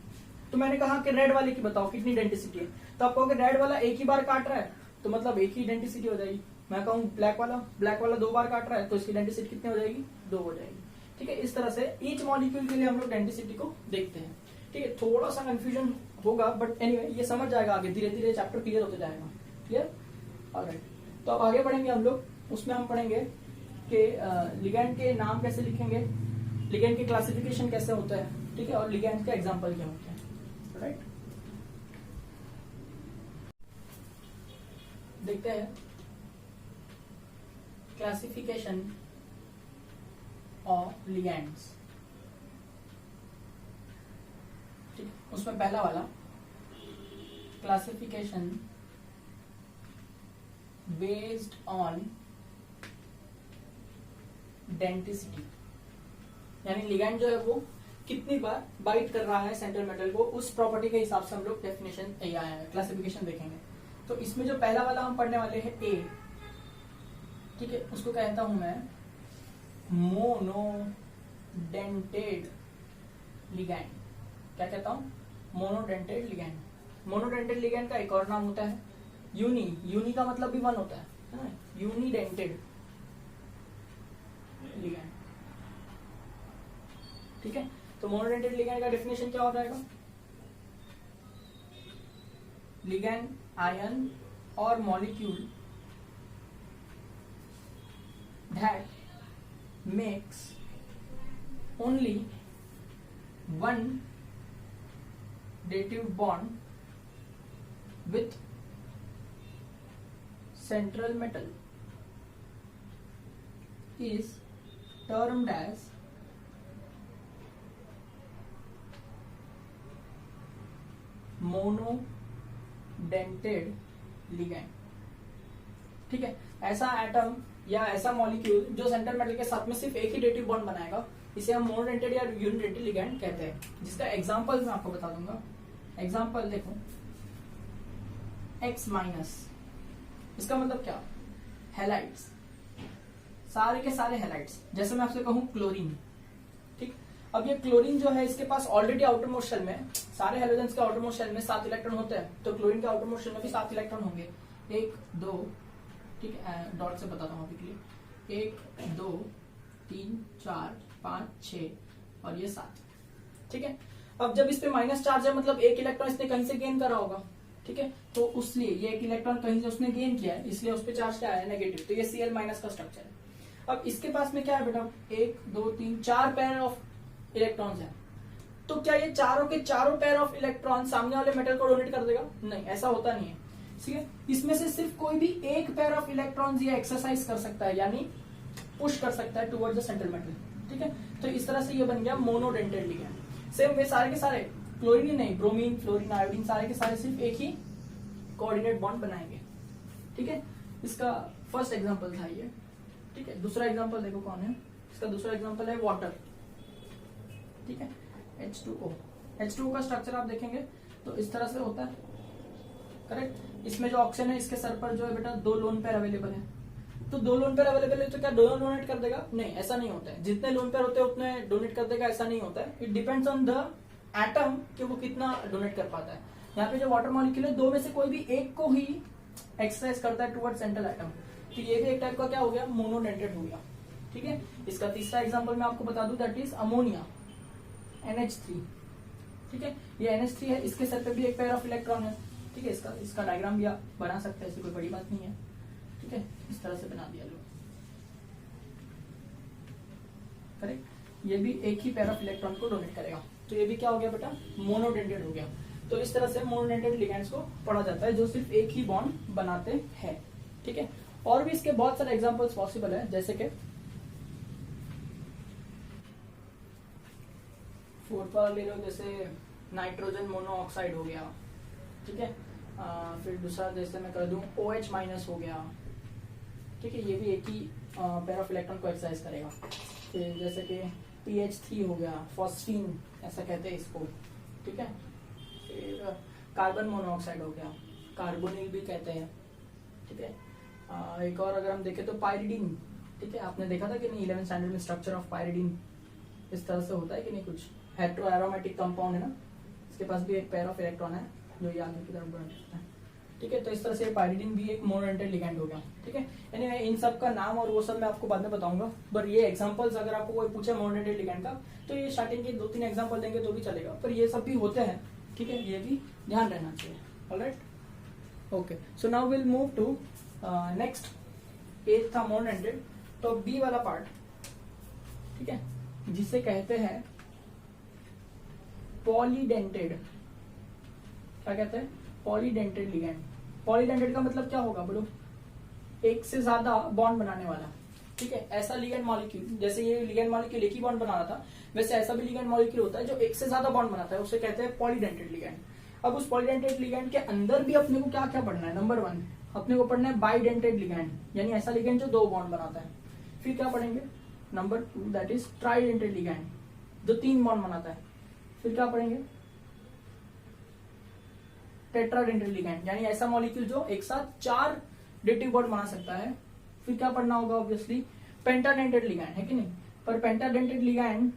तो मैंने कहा कि रेड वाले की बताओ कितनी डेंसिटी है, तो आप कहोगे रेड वाला 1 ही बार काट रहा है तो मतलब 1 ही डेंसिटी हो जाएगी। मैं कहूँ ब्लैक वाला 2 बार काट रहा है तो इसकी डेंसिटी कितनी हो जाएगी, 2 हो जाएगी। ठीक है, इस तरह से ईच मॉलिक्यूल के लिए हम लोग डेंसिटी को देखते हैं। ठीक है, थोड़ा सा कंफ्यूजन होगा बट एनीवे ये समझ जाएगा, आगे धीरे धीरे चैप्टर क्लियर होते जाएगा। Clear, alright. तो अब आगे बढ़ेंगे हम लोग, उसमें हम पढ़ेंगे कि लिगैंड के नाम कैसे लिखेंगे, लिगैंड की क्लासिफिकेशन कैसे होता है, ठीक है, और लिगैंड का एग्जाम्पल क्या होता है। राइट, देखते हैं क्लासिफिकेशन ऑफ लिगैंड्स। ठीक, उसमें पहला वाला क्लासिफिकेशन बेस्ड ऑन डेंसिटी, यानी लिगैंड जो है वो कितनी बार बाइट कर रहा है सेंट्रल मेटल को, उस प्रॉपर्टी के हिसाब से हम लोग डेफिनेशन क्लासिफिकेशन देखेंगे। तो इसमें जो पहला वाला हम पढ़ने वाले हैं ए, ठीक है, उसको कहता हूं मैं मोनोडेंटेड लिगैंड। क्या कहता हूं, मोनोडेंटेड लिगैंड। मोनोडेंटेड लिगैंड का एक और नाम होता है यूनी का मतलब भी 1 होता है, यूनिडेंटेड लिगैंड। ठीक है, तो मोनोडेंटेड लिगैंड का डेफिनेशन क्या हो जाएगा, लिगैंड आयन और molecule that makes only one dative bond with central metal is termed as monodentate ligand। ठीक है, ऐसा एटम या ऐसा मॉलिक्यूल जो सेंट्रल मेटल के साथ में सिर्फ एक ही डेटिव बॉन्ड बनाएगा, इसे हम मोनोडेंटेड या यूनिडेंटेड लिगैंड कहते हैं। जिसका एग्जांपल मैं आपको बता दूंगा। एग्जांपल देखो X माइनस, इसका मतलब क्या, हैलाइड्स, सारे के सारे हैलाइड्स। जैसे मैं आपसे कहूं क्लोरीन, ठीक, अब ये क्लोरीन जो है इसके पास ऑलरेडी आउटर मोस्ट शेल में, सारे हेलोजेंस के आउटर मोस्ट शेल में 7 इलेक्ट्रॉन होते हैं, तो क्लोरीन के आउटर मोस्ट शेल में भी 7 इलेक्ट्रॉन होंगे, 1 2, ठीक है, डॉट से बताता हूँ अभी, 1 2 3 4 5 6 और ये 7। ठीक है, अब जब इस पे माइनस चार्ज है मतलब 1 इलेक्ट्रॉन इसने कहीं से गेन करा होगा, ठीक है, तो उसलिए ये 1 इलेक्ट्रॉन कहीं से उसने गेन किया है, इसलिए उस पे चार्ज क्या है, नेगेटिव, तो ये Cl माइनस का स्ट्रक्चर है। अब इसके पास में क्या है बेटा, 1 2 3 4 पेयर ऑफ इलेक्ट्रॉन्स है, तो क्या ये चारों के चारों पेयर ऑफ इलेक्ट्रॉन सामने वाले मेटल को डोनेट कर देगा? नहीं, ऐसा होता नहीं है। ठीक है, इसमें से सिर्फ कोई भी एक पेयर ऑफ इलेक्ट्रॉन्स ये एक्सरसाइज कर सकता है, यानी पुश कर सकता है टुवर्ड्स द सेंट्रल मेटल। ठीक है, तो इस तरह से ये बन गया मोनोडेंटेड लिगैंड। सेम वे सारे के सारे क्लोरीन ही नहीं, ब्रोमीन, फ्लोरीन, आयोडीन सारे के सारे सिर्फ एक ही कोऑर्डिनेट बॉन्ड बनाएंगे। ठीक है, इसका फर्स्ट एग्जांपल था ये। ठीक है, दूसरा एग्जांपल देखो कौन है। इसका दूसरा एग्जांपल है वाटर। ठीक है, H2O। H2O का स्ट्रक्चर आप देखेंगे तो इस तरह से होता है, करेक्ट। इसमें जो ऑक्सीजन है इसके सर पर जो है बेटा 2 लोन पेयर अवेलेबल है। तो 2 लोन पेयर अवेलेबल है तो क्या दोनों डोनेट कर देगा? नहीं, ऐसा नहीं होता है। जितने लोन पेयर होते हैं उतने डोनेट कर देगा, ऐसा नहीं होता है। It depends on the atom कि वो कितना डोनेट कर पाता है। यहाँ पे जो वाटर मॉलिक्यूल है, 2 में से कोई भी एक को ही एक्सरसाइज करता है टुवर्ड सेंट्रल एटम। तो ये भी एक टाइप का क्या हो गया? मोनोडेंटेड हो गया। ठीक है, इसका तीसरा एग्जांपल मैं आपको बता दूं, दैट इज अमोनिया, NH3। ठीक है, ये NH3 है, इसके सर पे भी एक पेयर ऑफ इलेक्ट्रॉन है। ठीक है, इसका डायग्राम भी आप बना सकते हैं, ऐसी कोई बड़ी बात नहीं है। ठीक है, इस तरह से बना दिया लो, करेक्ट। ये भी एक ही पेयर ऑफ इलेक्ट्रॉन को डोनेट करेगा। तो ये भी क्या हो गया बेटा? मोनोडेंटेड हो गया। तो इस तरह से मोनोडेंटेड लिगैंड्स को पढ़ा जाता है, जो सिर्फ एक ही बॉन्ड बनाते हैं। ठीक है, और भी इसके बहुत सारे एग्जांपल्स पॉसिबल है, जैसे कि फोर्थ वाला ले लो, जैसे नाइट्रोजन मोनोऑक्साइड हो गया। ठीक है, फिर दूसरा जैसे मैं कर दूं OH- हो गया। ठीक है, ये भी एक ही पेयर ऑफ इलेक्ट्रॉन को एक्सरसाइज करेगा। फिर जैसे कि PH3 हो गया, फॉस्फीन ऐसा कहते हैं इसको। ठीक है, फिर कार्बन मोनोऑक्साइड हो गया, कार्बोनिल भी कहते हैं। ठीक है, एक और अगर हम देखें तो पायरिडीन। ठीक है, आपने देखा था कि नहीं 11th स्टैंडर्ड में स्ट्रक्चर ऑफ पायरिडीन इस तरह से होता है कि नहीं? कुछ हेटेरो एरोमेटिक कंपाउंड है ना, इसके पास भी एक पेयर ऑफ इलेक्ट्रॉन है जो ये आगे की तरफ बढ़ सकता है। ठीक है, तो इस तरह से पायरिडीन भी एक मोनोडेंटेड लिगैंड हो गया। ठीक है, एनीवे इन सब का नाम और वो सब मैं आपको बाद में बताऊंगा, पर ये एग्जांपल्स अगर आपको कोई पूछे मोनोडेंटेड लिगैंड का, तो ये स्टार्टिंग के 2-3 एग्जांपल देंगे तो भी चलेगा, पर ये सब भी होते हैं। ठीक है, ये भी ध्यान रहना चाहिए। Alright, okay, so now will move to next. 8 था मोनोडेंटेड, तो बी वाला पार्ट, ठीक है, जिसे कहते हैं पॉलीडेंटेड। क्या कहते हैं? Polydentate ligand. पॉलीडेंटेड का मतलब क्या होगा बोलो? एक से ज्यादा बॉन्ड बनाने वाला। ठीक है, ऐसा लिगैंड मॉलिक्यूल, जैसे ये लिगैंड मॉलिक्यूल एक ही बॉन्ड बना रहा था, वैसे ऐसा भी लिगैंड मॉलिक्यूल होता है जो एक से ज्यादा बॉन्ड बनाता है, उसे कहते हैं पॉलीडेंटेड लिगैंड। अब उस पॉलीडेंटेड लिगैंड के अंदर भी अपने को क्या क्या पढ़ना है? नंबर 1 अपने को पढ़ना है बाइडेंटेड लिगैंड, यानी ऐसा लिगैंड जो 2 बॉन्ड बनाता है। फिर क्या पढ़ेंगे? नंबर 2 दैट इज ट्राइडेंटेड लिगैंड, जो 3 बॉन्ड बनाता है। फिर क्या पढ़ेंगे? टेट्राडेंटेड लिगैंड, यानी ऐसा मॉलिक्यूल जो एक साथ 4 डेटिव बॉन्ड बना सकता है। फिर क्या पढ़ना होगा? ऑब्वियसली पेंटाडेंटेड लिगैंड, है कि नहीं? पर पेंटाडेंटेड लिगैंड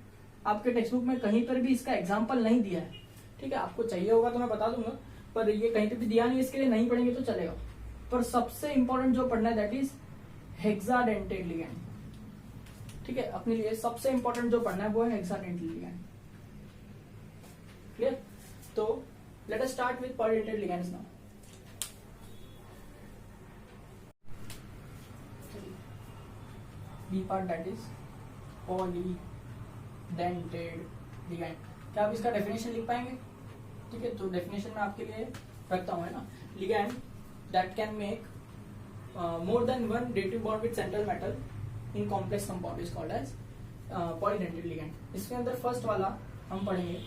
आपके टेक्स्ट बुक में कहीं पर भी इसका एग्जांपल नहीं दिया है। ठीक है, आपको चाहिए होगा तो मैं बता दूंगा, पर ये कहीं पे भी दिया नहीं, इसके लिए नहीं पढ़ेंगे तो चलेगा। पर सबसे इंपॉर्टेंट जो पढ़ना है दैट इज हेक्साडेंटेड लिगैंड। ठीक है, अपने लिए सबसे इंपॉर्टेंट जो पढ़ना है वो है हेक्साडेंटेड लिगैंड। क्लियर? तो let us start with polydentate ligands now. B part that is polydentate ligand. क्या आप इसका डेफिनेशन लिख पाएंगे? ठीक है, तो डेफिनेशन में आपके लिए रखता हूं, है ना। ligand that can make more than one dative bond with central metal in complex compound is called as polydentate ligand. इसके अंदर फर्स्ट वाला हम पढ़ेंगे,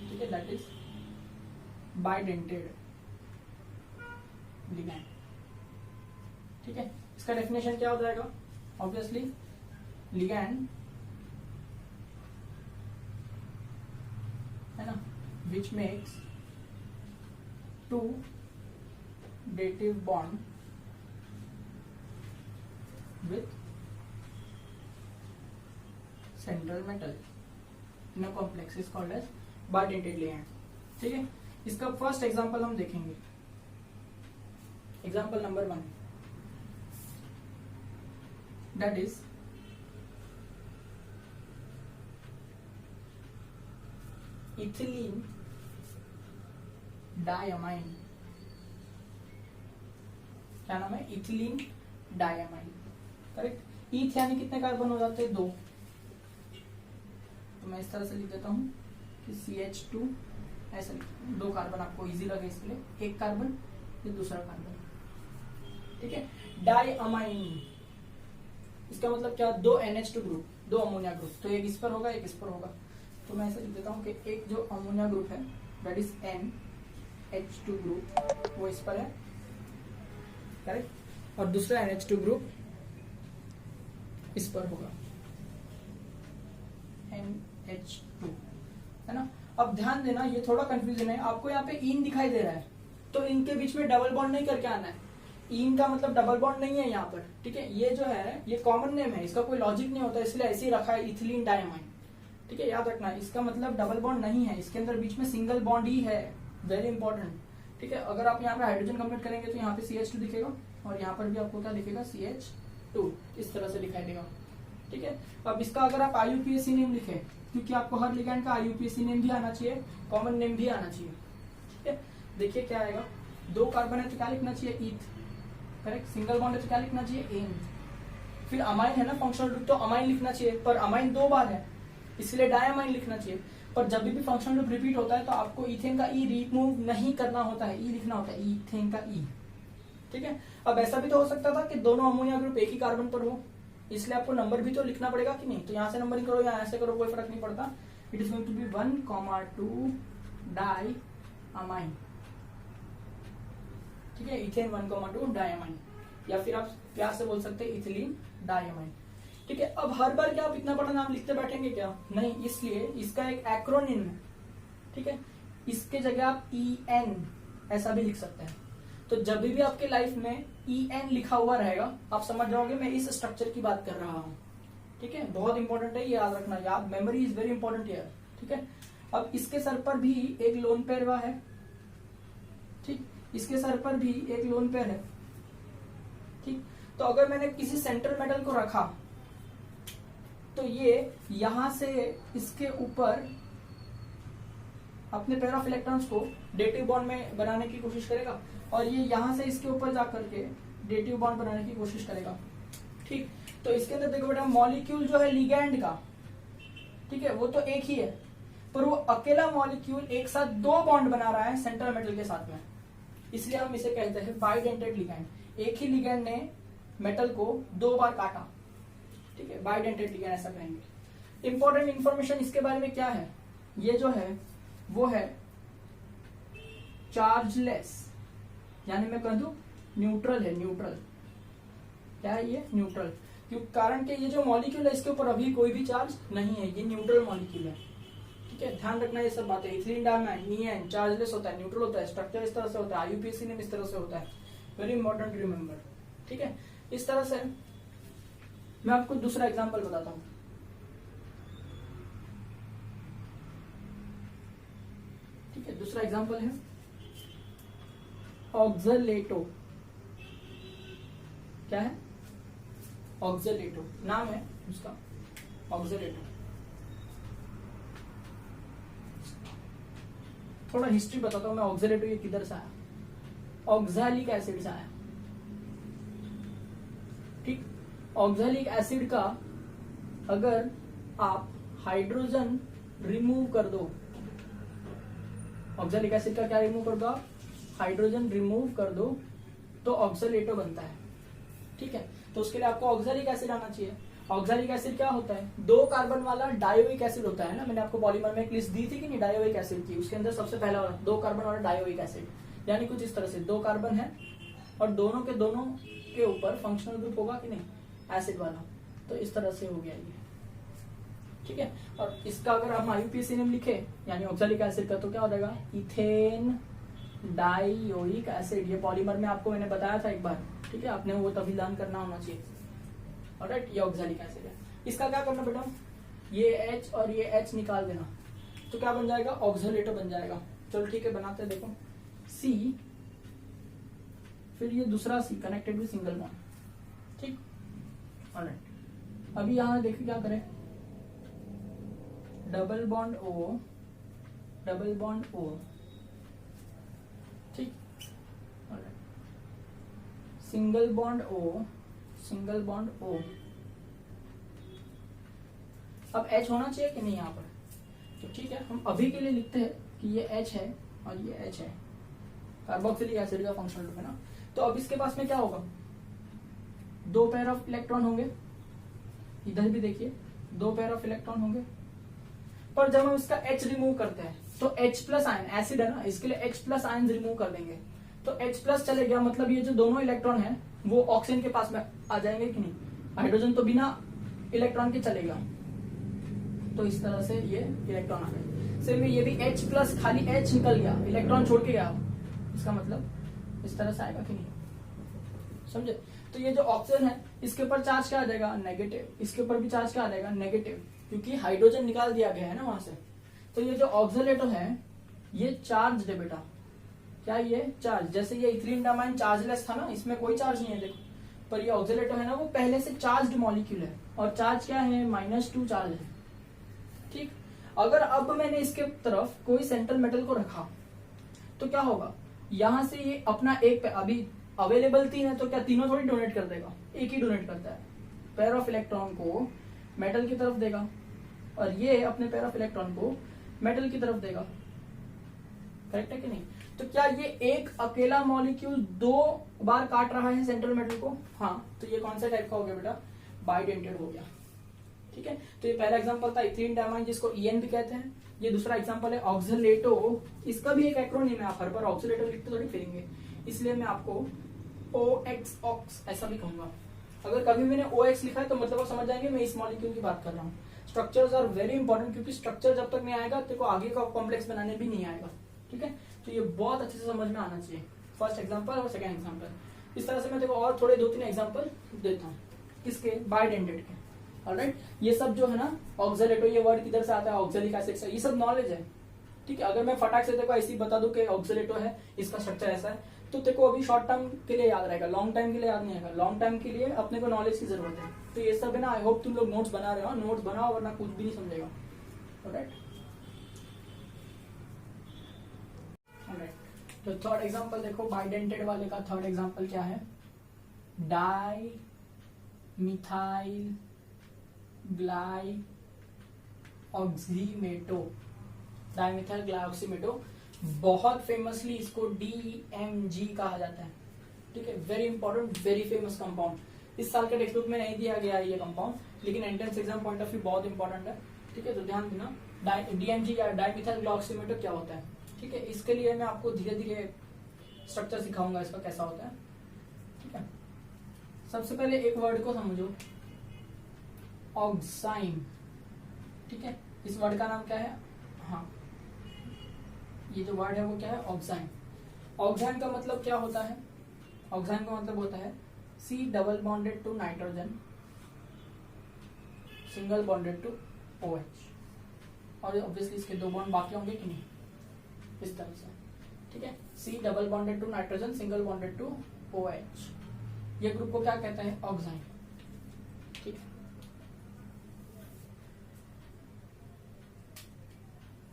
ठीक है, दैट इज बाइडेंटेड लिगैंड। ठीक है, इसका डेफिनेशन क्या हो जाएगा? ऑब्वियसली लिगैंड, है ना, which makes 2 dative bond with central metal in a complex is called as bidentate ligand. ठीक है, इसका फर्स्ट एग्जांपल हम देखेंगे। Example number 1 that is ethylene diamine. क्या नाम है? Ethylene diamine, correct. ईथ यानी कितने कार्बन हो जाते हैं? 2। तो मैं इस तरह से लिख देता हूं कि CH2 ऐसा 2 कार्बन, आपको इजी लगे इसके लिए। एक कार्बन, ये दूसरा कार्बन। ठीक है, डायमाइन इसका मतलब क्या, दो NH2 ग्रुप, दो अमोनिया ग्रुप, तो एक इस पर होगा एक इस पर होगा। तो मैं ऐसे लिख देता हूँ कि एक जो अमोनिया ग्रुप है दैट इज NH2 ग्रुप वो इस पर है, करेक्ट, और दूसरा NH2 ग्रुप इस पर होगा, NH2, है ना। अब ध्यान देना, ये थोड़ा कंफ्यूजन है, आपको यहाँ पे इन दिखाई दे रहा है तो इनके बीच में डबल बॉन्ड नहीं करके आना है, इन का मतलब डबल बॉन्ड नहीं है यहाँ पर, ठीक है। ये जो है ये कॉमन नेम है, इसका कोई लॉजिक नहीं होता, इसलिए ऐसे ही रखा है इथिलीन डायमाइन, ठीक है, याद रखना। इसका मतलब डबल बॉन्ड नहीं है, इसके अंदर बीच में सिंगल बॉन्ड ही है, वेरी इंपॉर्टेंट, ठीक है। अगर आप यहाँ पे हाइड्रोजन कंप्लीट करेंगे तो यहाँ पे CH2 दिखेगा और यहाँ पर भी आपको क्या दिखेगा, CH2, इस तरह से दिखाई देगा, ठीक है। अब इसका अगर आप IUPAC नेम लिखे, क्योंकि आपको हर लिगैंड का IUPAC नेम भी आना चाहिए, कॉमन नेम भी आना चाहिए, ठीक है। देखिए क्या आएगा, दो कार्बन है तो क्या लिखना चाहिए, ईथ, करेक्ट, सिंगल बॉन्ड है तो क्या लिखना चाहिए, एन, फिर अमाइन है ना फंक्शनल ग्रुप तो अमाइन लिखना चाहिए, पर अमाइन दो बार है इसलिए डायमाइन लिखना चाहिए। पर जब भी फंक्शनल ग्रुप रिपीट होता है तो आपको इथेन का ई रिमूव नहीं करना होता है, ई लिखना होता है, इथेन का ई, ठीक है। अब ऐसा भी तो हो सकता था कि दोनों अमोनिया ग्रुप एक ही कार्बन पर हो, इसलिए आपको नंबर भी तो लिखना पड़ेगा कि नहीं, तो यहाँ से नंबरिंग करो या ऐसे करो कोई फर्क नहीं पड़ता, it is going to be 1,2 di amine, ठीक है, इथेन 1,2 डायमाइन, या फिर आप प्यार से बोल सकते हैं इथिलीन डायमाइन, ठीक है। अब हर बार क्या आप इतना बड़ा नाम लिखते बैठेंगे क्या, नहीं, इसलिए इसका एक एक्रोनिम है, ठीक है, इसके जगह आप EN ऐसा भी लिख सकते हैं। तो जब भी आपके लाइफ में EN लिखा हुआ रहेगा आप समझ जाओगे मैं इस स्ट्रक्चर की बात कर रहा हूं, ठीक है, बहुत इंपॉर्टेंट है, ये याद रखना, याद, memory is very important here, ठीक है। अब इसके सर पर भी एक लोन पेयर है, ठीक, इसके सर पर भी एक लोन पेयर है, ठीक। तो अगर मैंने किसी सेंट्रल मेटल को रखा तो ये यहां से इसके ऊपर अपने पेयर ऑफ इलेक्ट्रॉन्स को डेटिव बॉन्ड में बनाने की कोशिश करेगा और ये यहां से इसके ऊपर जाकर के डेटिव बॉन्ड बनाने की कोशिश करेगा, ठीक। तो इसके अंदर देखो बेटा, मॉलिक्यूल जो है लिगैंड का, ठीक है, वो तो एक ही है, पर वो अकेला मॉलिक्यूल एक साथ दो बॉन्ड बना रहा है सेंट्रल मेटल के साथ में, इसलिए हम इसे कहते हैं बाइडेंटेड लिगैंड। एक ही लिगैंड ने मेटल को दो बार काटा, ठीक है, बाइडेंटेड लिगैंड ऐसा कहेंगे। इंपॉर्टेंट इंफॉर्मेशन इसके बारे में क्या है, ये जो है वो है चार्जलेस, यानी मैं कह दूं न्यूट्रल है, न्यूट्रल, क्या है ये, न्यूट्रल, क्यों, कारण कि ये जो मॉलिक्यूल है इसके ऊपर अभी कोई भी चार्ज नहीं है, ये न्यूट्रल मॉलिक्यूल है, ठीक है, ध्यान रखना ये सब बातें। इथिलीन डायमाइन EN चार्जलेस होता है, न्यूट्रल होता है, स्ट्रक्चर इस तरह से होता है, IUPAC नेम इस तरह से होता है, वेरी इंपॉर्टेंट रिमेंबर, ठीक है। इस तरह से मैं आपको दूसरा एग्जांपल बताता हूं, ठीक है, दूसरा एग्जांपल है ऑक्सलेटो, क्या है, ऑक्सलेटो नाम है उसका, ऑक्सलेटो। थोड़ा हिस्ट्री बताता हूं मैं, ऑक्सलेटो ये किधर से आया, ऑक्सैलिक एसिड से आया, ठीक। ऑक्सैलिक एसिड का अगर आप हाइड्रोजन रिमूव कर दो, ऑक्सैलिक एसिड का क्या रिमूव कर दो आप, हाइड्रोजन रिमूव कर दो तो ऑक्सलेटो बनता है, ठीक है। तो उसके लिए आपको ऑक्सैलिक एसिड आना चाहिए। ऑक्सैलिक एसिड क्या होता है, दो कार्बन वाला डायोइक एसिड होता है ना, मैंने आपको पॉलीमर में एक लिस्ट दी थी कि नहीं डायोइक एसिड की, उसके अंदर सबसे पहला वाला दो कार्बन वाला डायोइक एसिड, यानी कुछ इस तरह से दो कार्बन है और दोनों के ऊपर फंक्शनल ग्रुप होगा कि नहीं, एसिड वाला, तो इस तरह से हो गया ये, ठीक है। और इसका अगर हम IUPAC नेम लिखे यानी ऑक्सैलिक एसिड का तो क्या हो जाएगा, इथेन डायोइक एसिड, ये पॉलीमर में आपको मैंने बताया था एक बार, ठीक है, आपने वो तभी लर्न करना होना चाहिए, ऑलराइट, ये ऑक्सैलिक एसिड है। इसका क्या करना बेटा, ये H और ये H निकाल देना, तो क्या बन जाएगा, ऑक्सलेटो बन जाएगा। चलो ठीक है, बनाते हैं, देखो C, फिर ये दूसरा C connected with single bond, ठीक, ऑलराइट। अभी यहां देखिए क्या करें, double bond O, double bond O, ठीक, single bond O, single bond O। अब H होना चाहिए कि नहीं यहाँ पर, तो ठीक है, हम अभी के लिए लिखते हैं कि ये H है और ये H है, कार्बोक्सिलिक एसिड का फंक्शनल ग्रुप है ना। तो अब इसके पास में क्या होगा, दो पेयर ऑफ इलेक्ट्रॉन होंगे, इधर भी देखिए 2 पेयर ऑफ इलेक्ट्रॉन होंगे, पर जब हम इसका H रिमूव करते हैं तो H प्लस आयन, एसिड है ना, इसके लिए H प्लस आयन रिमूव कर देंगे तो H प्लस चले गया, मतलब ये जो दोनों इलेक्ट्रॉन है वो ऑक्सीजन के पास में आ जाएंगे कि नहीं, हाइड्रोजन तो बिना इलेक्ट्रॉन के चलेगा, तो इस तरह से ये इलेक्ट्रॉन आ गए। सेम में ये भी H प्लस, खाली H निकल गया, इलेक्ट्रॉन छोड़ के गया, इसका मतलब इस तरह से आएगा कि नहीं, समझे। तो ये जो ऑक्सीजन है इसके ऊपर चार्ज क्या आ जाएगा, नेगेटिव, इसके ऊपर भी चार्ज क्या आ जाएगा, नेगेटिव, क्योंकि हाइड्रोजन निकाल दिया गया है ना वहां से। तो ये जो ऑक्सीलेटर है ये चार्ज है बेटा, क्या ये चार्ज, जैसे ये इथिलीन डामाइन चार्जलेस था ना, इसमें कोई चार्ज नहीं है देखो, पर ये ऑक्सीलेटर है ना वो पहले से चार्ज्ड मॉलिक्यूल है, और चार्ज क्या है, -2 चार्ज है, ठीक। अगर अब मैंने इसके तरफ कोई सेंट्रल मेटल को रखा तो क्या होगा, यहां से ये अपना एक, अभी अवेलेबल 3 है तो क्या तीनों थोड़ी डोनेट कर देगा, एक ही डोनेट करता है, पेयर ऑफ इलेक्ट्रॉन को मेटल की तरफ देगा और ये अपने पेयर ऑफ इलेक्ट्रॉन को मेटल की तरफ देगा, करेक्ट है कि नहीं। तो क्या ये एक अकेला मॉलिक्यूल 2 बार काट रहा है सेंट्रल मेटल को, हाँ, तो ये कौन सा टाइप का हो गया बेटा, बाइडेंटेड हो गया, ठीक है। तो ये पहला एग्जांपल था इथिलीन डायमाइन जिसको EN भी कहते हैं, ये दूसरा एग्जांपल है ऑक्सीलेटो, इसका भी एक एक्रोनिम है, आप हर बार ऑक्सीलेटो लिखते थोड़ी फिरेंगे, इसलिए मैं आपको OX ऑक्स ऐसा भी कहूंगा। अगर कभी मैंने OX लिखा है तो मतलब आप समझ जाएंगे मैं इस मॉलिक्यूल की बात कर रहा हूँ। स्ट्रक्चर्स आर वेरी इंपॉर्टेंट, क्योंकि स्ट्रक्चर जब तक नहीं आएगा तो आगे का कॉम्प्लेक्स बनाने भी नहीं आएगा, ठीक है। तो ये बहुत अच्छे से समझ में आना चाहिए, फर्स्ट एग्जांपल और सेकंड एग्जांपल। इस तरह से मैं देखो और थोड़े 2-3 एग्जांपल देता हूँ, किसके, बाइडेंटेड के, ऑलराइट। ये सब जो है ना ऑक्सीलेटो, ये वर्ड किधर से आता है, ऑक्सैलिक एसिड से, ये सब नॉलेज है, ठीक है। अगर मैं फटाक से देखो ऐसे ही बता दूं कि ऑक्सीलेटो है, इसका स्ट्रक्चर ऐसा है, तो देखो अभी शॉर्ट टर्म के लिए याद रहेगा, लॉन्ग टाइम के लिए याद नहीं आएगा, लॉन्ग टाइम के लिए अपने को नॉलेज की जरूरत है। तो ये सब है ना, आई होप तुम लोग नोट्स बना रहे हो, नोट्स बनाओ वरना कुछ भी नहीं समझेगा, ऑलराइट। तो थर्ड एग्जांपल देखो, बाइडेंटेड वाले का थर्ड एग्जांपल क्या है, डाई मिथाइल ग्लाई ऑक्सीमेटो, डाइमिथाइल ग्लाइऑक्सीमेटो, बहुत फेमसली इसको DMG कहा जाता है, ठीक है। Very important, very famous compound, इस साल के टेक्स्ट बुक में नहीं दिया गया है ये कंपाउंड, लेकिन entrance exam point of view बहुत इंपॉर्टेंट है, ठीक है। तो ध्यान देना DMG या डाइमिथाइल ग्लाइऑक्सीमेटो क्या होता है, ठीक है। इसके लिए मैं आपको धीरे धीरे स्ट्रक्चर सिखाऊंगा इसका कैसा होता है, ठीक है। सबसे पहले एक वर्ड को समझो, ऑक्साइन, ठीक है। इस वर्ड का नाम क्या है, हाँ, ये जो वर्ड है वो क्या है, ऑक्साइन। ऑक्साइन का मतलब क्या होता है, ऑक्साइन का मतलब होता है C double bonded to nitrogen single bonded to OH, और ऑब्वियसली इसके 2 बॉन्ड बाकी होंगे कि नहीं, इस तरह से, ठीक है। C double bonded to nitrogen single bonded to OH, ये ग्रुप को क्या कहता है, ऑक्साइन, ठीक है।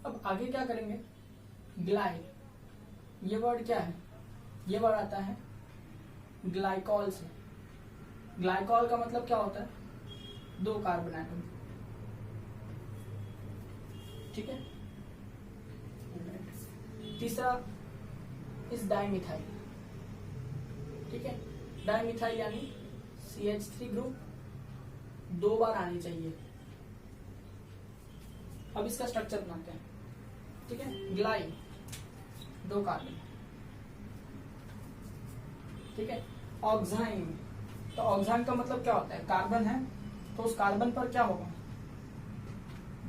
अब आगे क्या करेंगे, ग्लाई, ये वर्ड क्या है, ये वर्ड आता है ग्लाइकॉल से। ग्लाइकॉल का मतलब क्या होता है, 2 कार्बन एटम, ठीक है। तीसरा इस डाइमिथाइल, ठीक है। डाइमिथाइल यानी CH3 ग्रुप 2 बार आनी चाहिए। अब इसका स्ट्रक्चर बनाते हैं, ठीक है। ग्लाई 2 कार्बन, ठीक है। ऑक्साइन, तो ऑक्साइन का मतलब क्या होता है, कार्बन है तो उस कार्बन पर क्या होगा,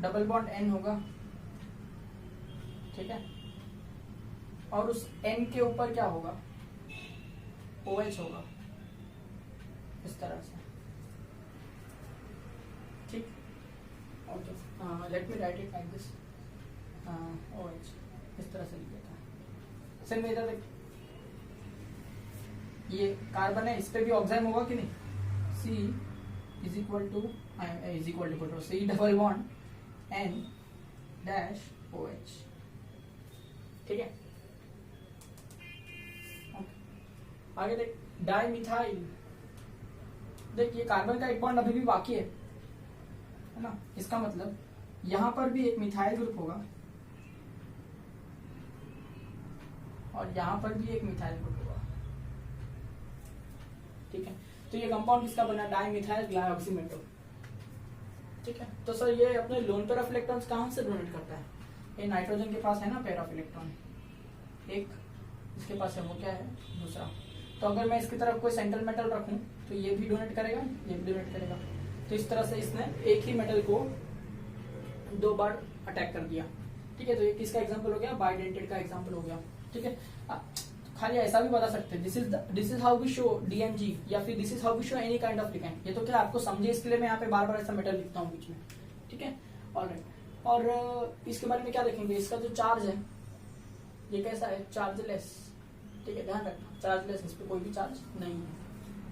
डबल बॉन्ड N होगा, ठीक है, और उस N के ऊपर क्या होगा, OH होगा, इस तरह से, ठीक, okay. Let me right it like this, OH इस तरह से लिख देता है। सर मेरा देख, ये कार्बन है, इस पे भी ऑक्साइन होगा कि नहीं, C is equal to C double bond N dash OH, ठीक है। आगे देख, डाइमिथाइल, देख ये कार्बन का एक बॉन्ड अभी भी बाकी है ना, इसका मतलब यहां पर भी एक मिथाइल ग्रुप होगा और यहां पर भी एक मिथाइल ग्रुप होगा, ठीक है। तो ये कंपाउंड किसका बना, डाइमिथाइल ग्लाइऑक्सीमेटो, ठीक है। तो सर ये अपने लोन पेयर ऑफ इलेक्ट्रॉन्स कहाँ से डोनेट करता है? ये नाइट्रोजन के पास है ना पेयर ऑफ इलेक्ट्रॉन, एक इसके पास है, वो क्या है दूसरा। तो अगर मैं इसकी तरफ कोई सेंट्रल मेटल रखूं तो ये भी डोनेट करेगा, ये भी डोनेट करेगा। तो इस तरह से इसने एक ही मेटल को 2 बार अटैक कर दिया। ठीक है, तो ये किसका एग्जांपल हो गया? बाइडेंटेड का एग्जांपल हो गया। ठीक है, खाली ऐसा भी बता सकते हैं this is how we show DMG, या फिर this is how we show any kind of ligand. ये तो क्या आपको समझे इसके लिए मैं यहाँ पे बार बार ऐसा मेटल लिखता हूँ बीच में। ठीक है, ऑलराइट। और इसके बारे में क्या देखेंगे? इसका जो चार्ज है ये कैसा है? चार्जलेस। ठीक है, ध्यान रखना चार्जलेस, इस पे कोई भी चार्ज नहीं है।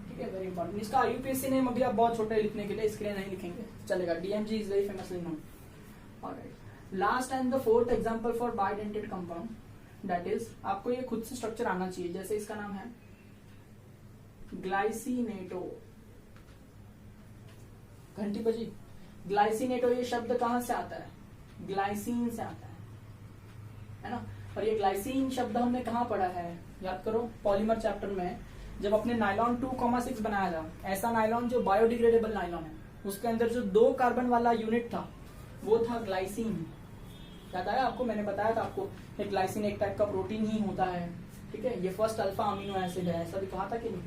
ठीक है, वेरी इंपॉर्टेंट। इसका IUPAC नेम अभी आप बहुत छोटे लिखने के लिए इसके लिए नहीं लिखेंगे, चलेगा। DMG is very famously known. Alright, last and the fourth example for bidentate compound, that is, आपको ये खुद से स्ट्रक्चर आना चाहिए। जैसे इसका नाम है ग्लाइसिनेटो। घंटी बजी। ग्लाइसिनेटो ये शब्द कहां से आता है? ग्लाइसिन से आता है ना। और ये ग्लाइसिन शब्द हमने कहाँ पढ़ा है? याद करो, पॉलीमर चैप्टर में जब अपने नायलॉन 2,6 बनाया था, ऐसा नायलॉन जो बायोडिग्रेडेबल नायलॉन है, उसके अंदर जो 2 कार्बन वाला यूनिट था वो था ग्लाइसिन। याद आया आपको? मैंने बताया था आपको कि ग्लाइसिन एक टाइप का प्रोटीन ही होता है। ठीक है, ये फर्स्ट अल्फा अमीनो एसिड है, ऐसा भी कहा था कि नहीं?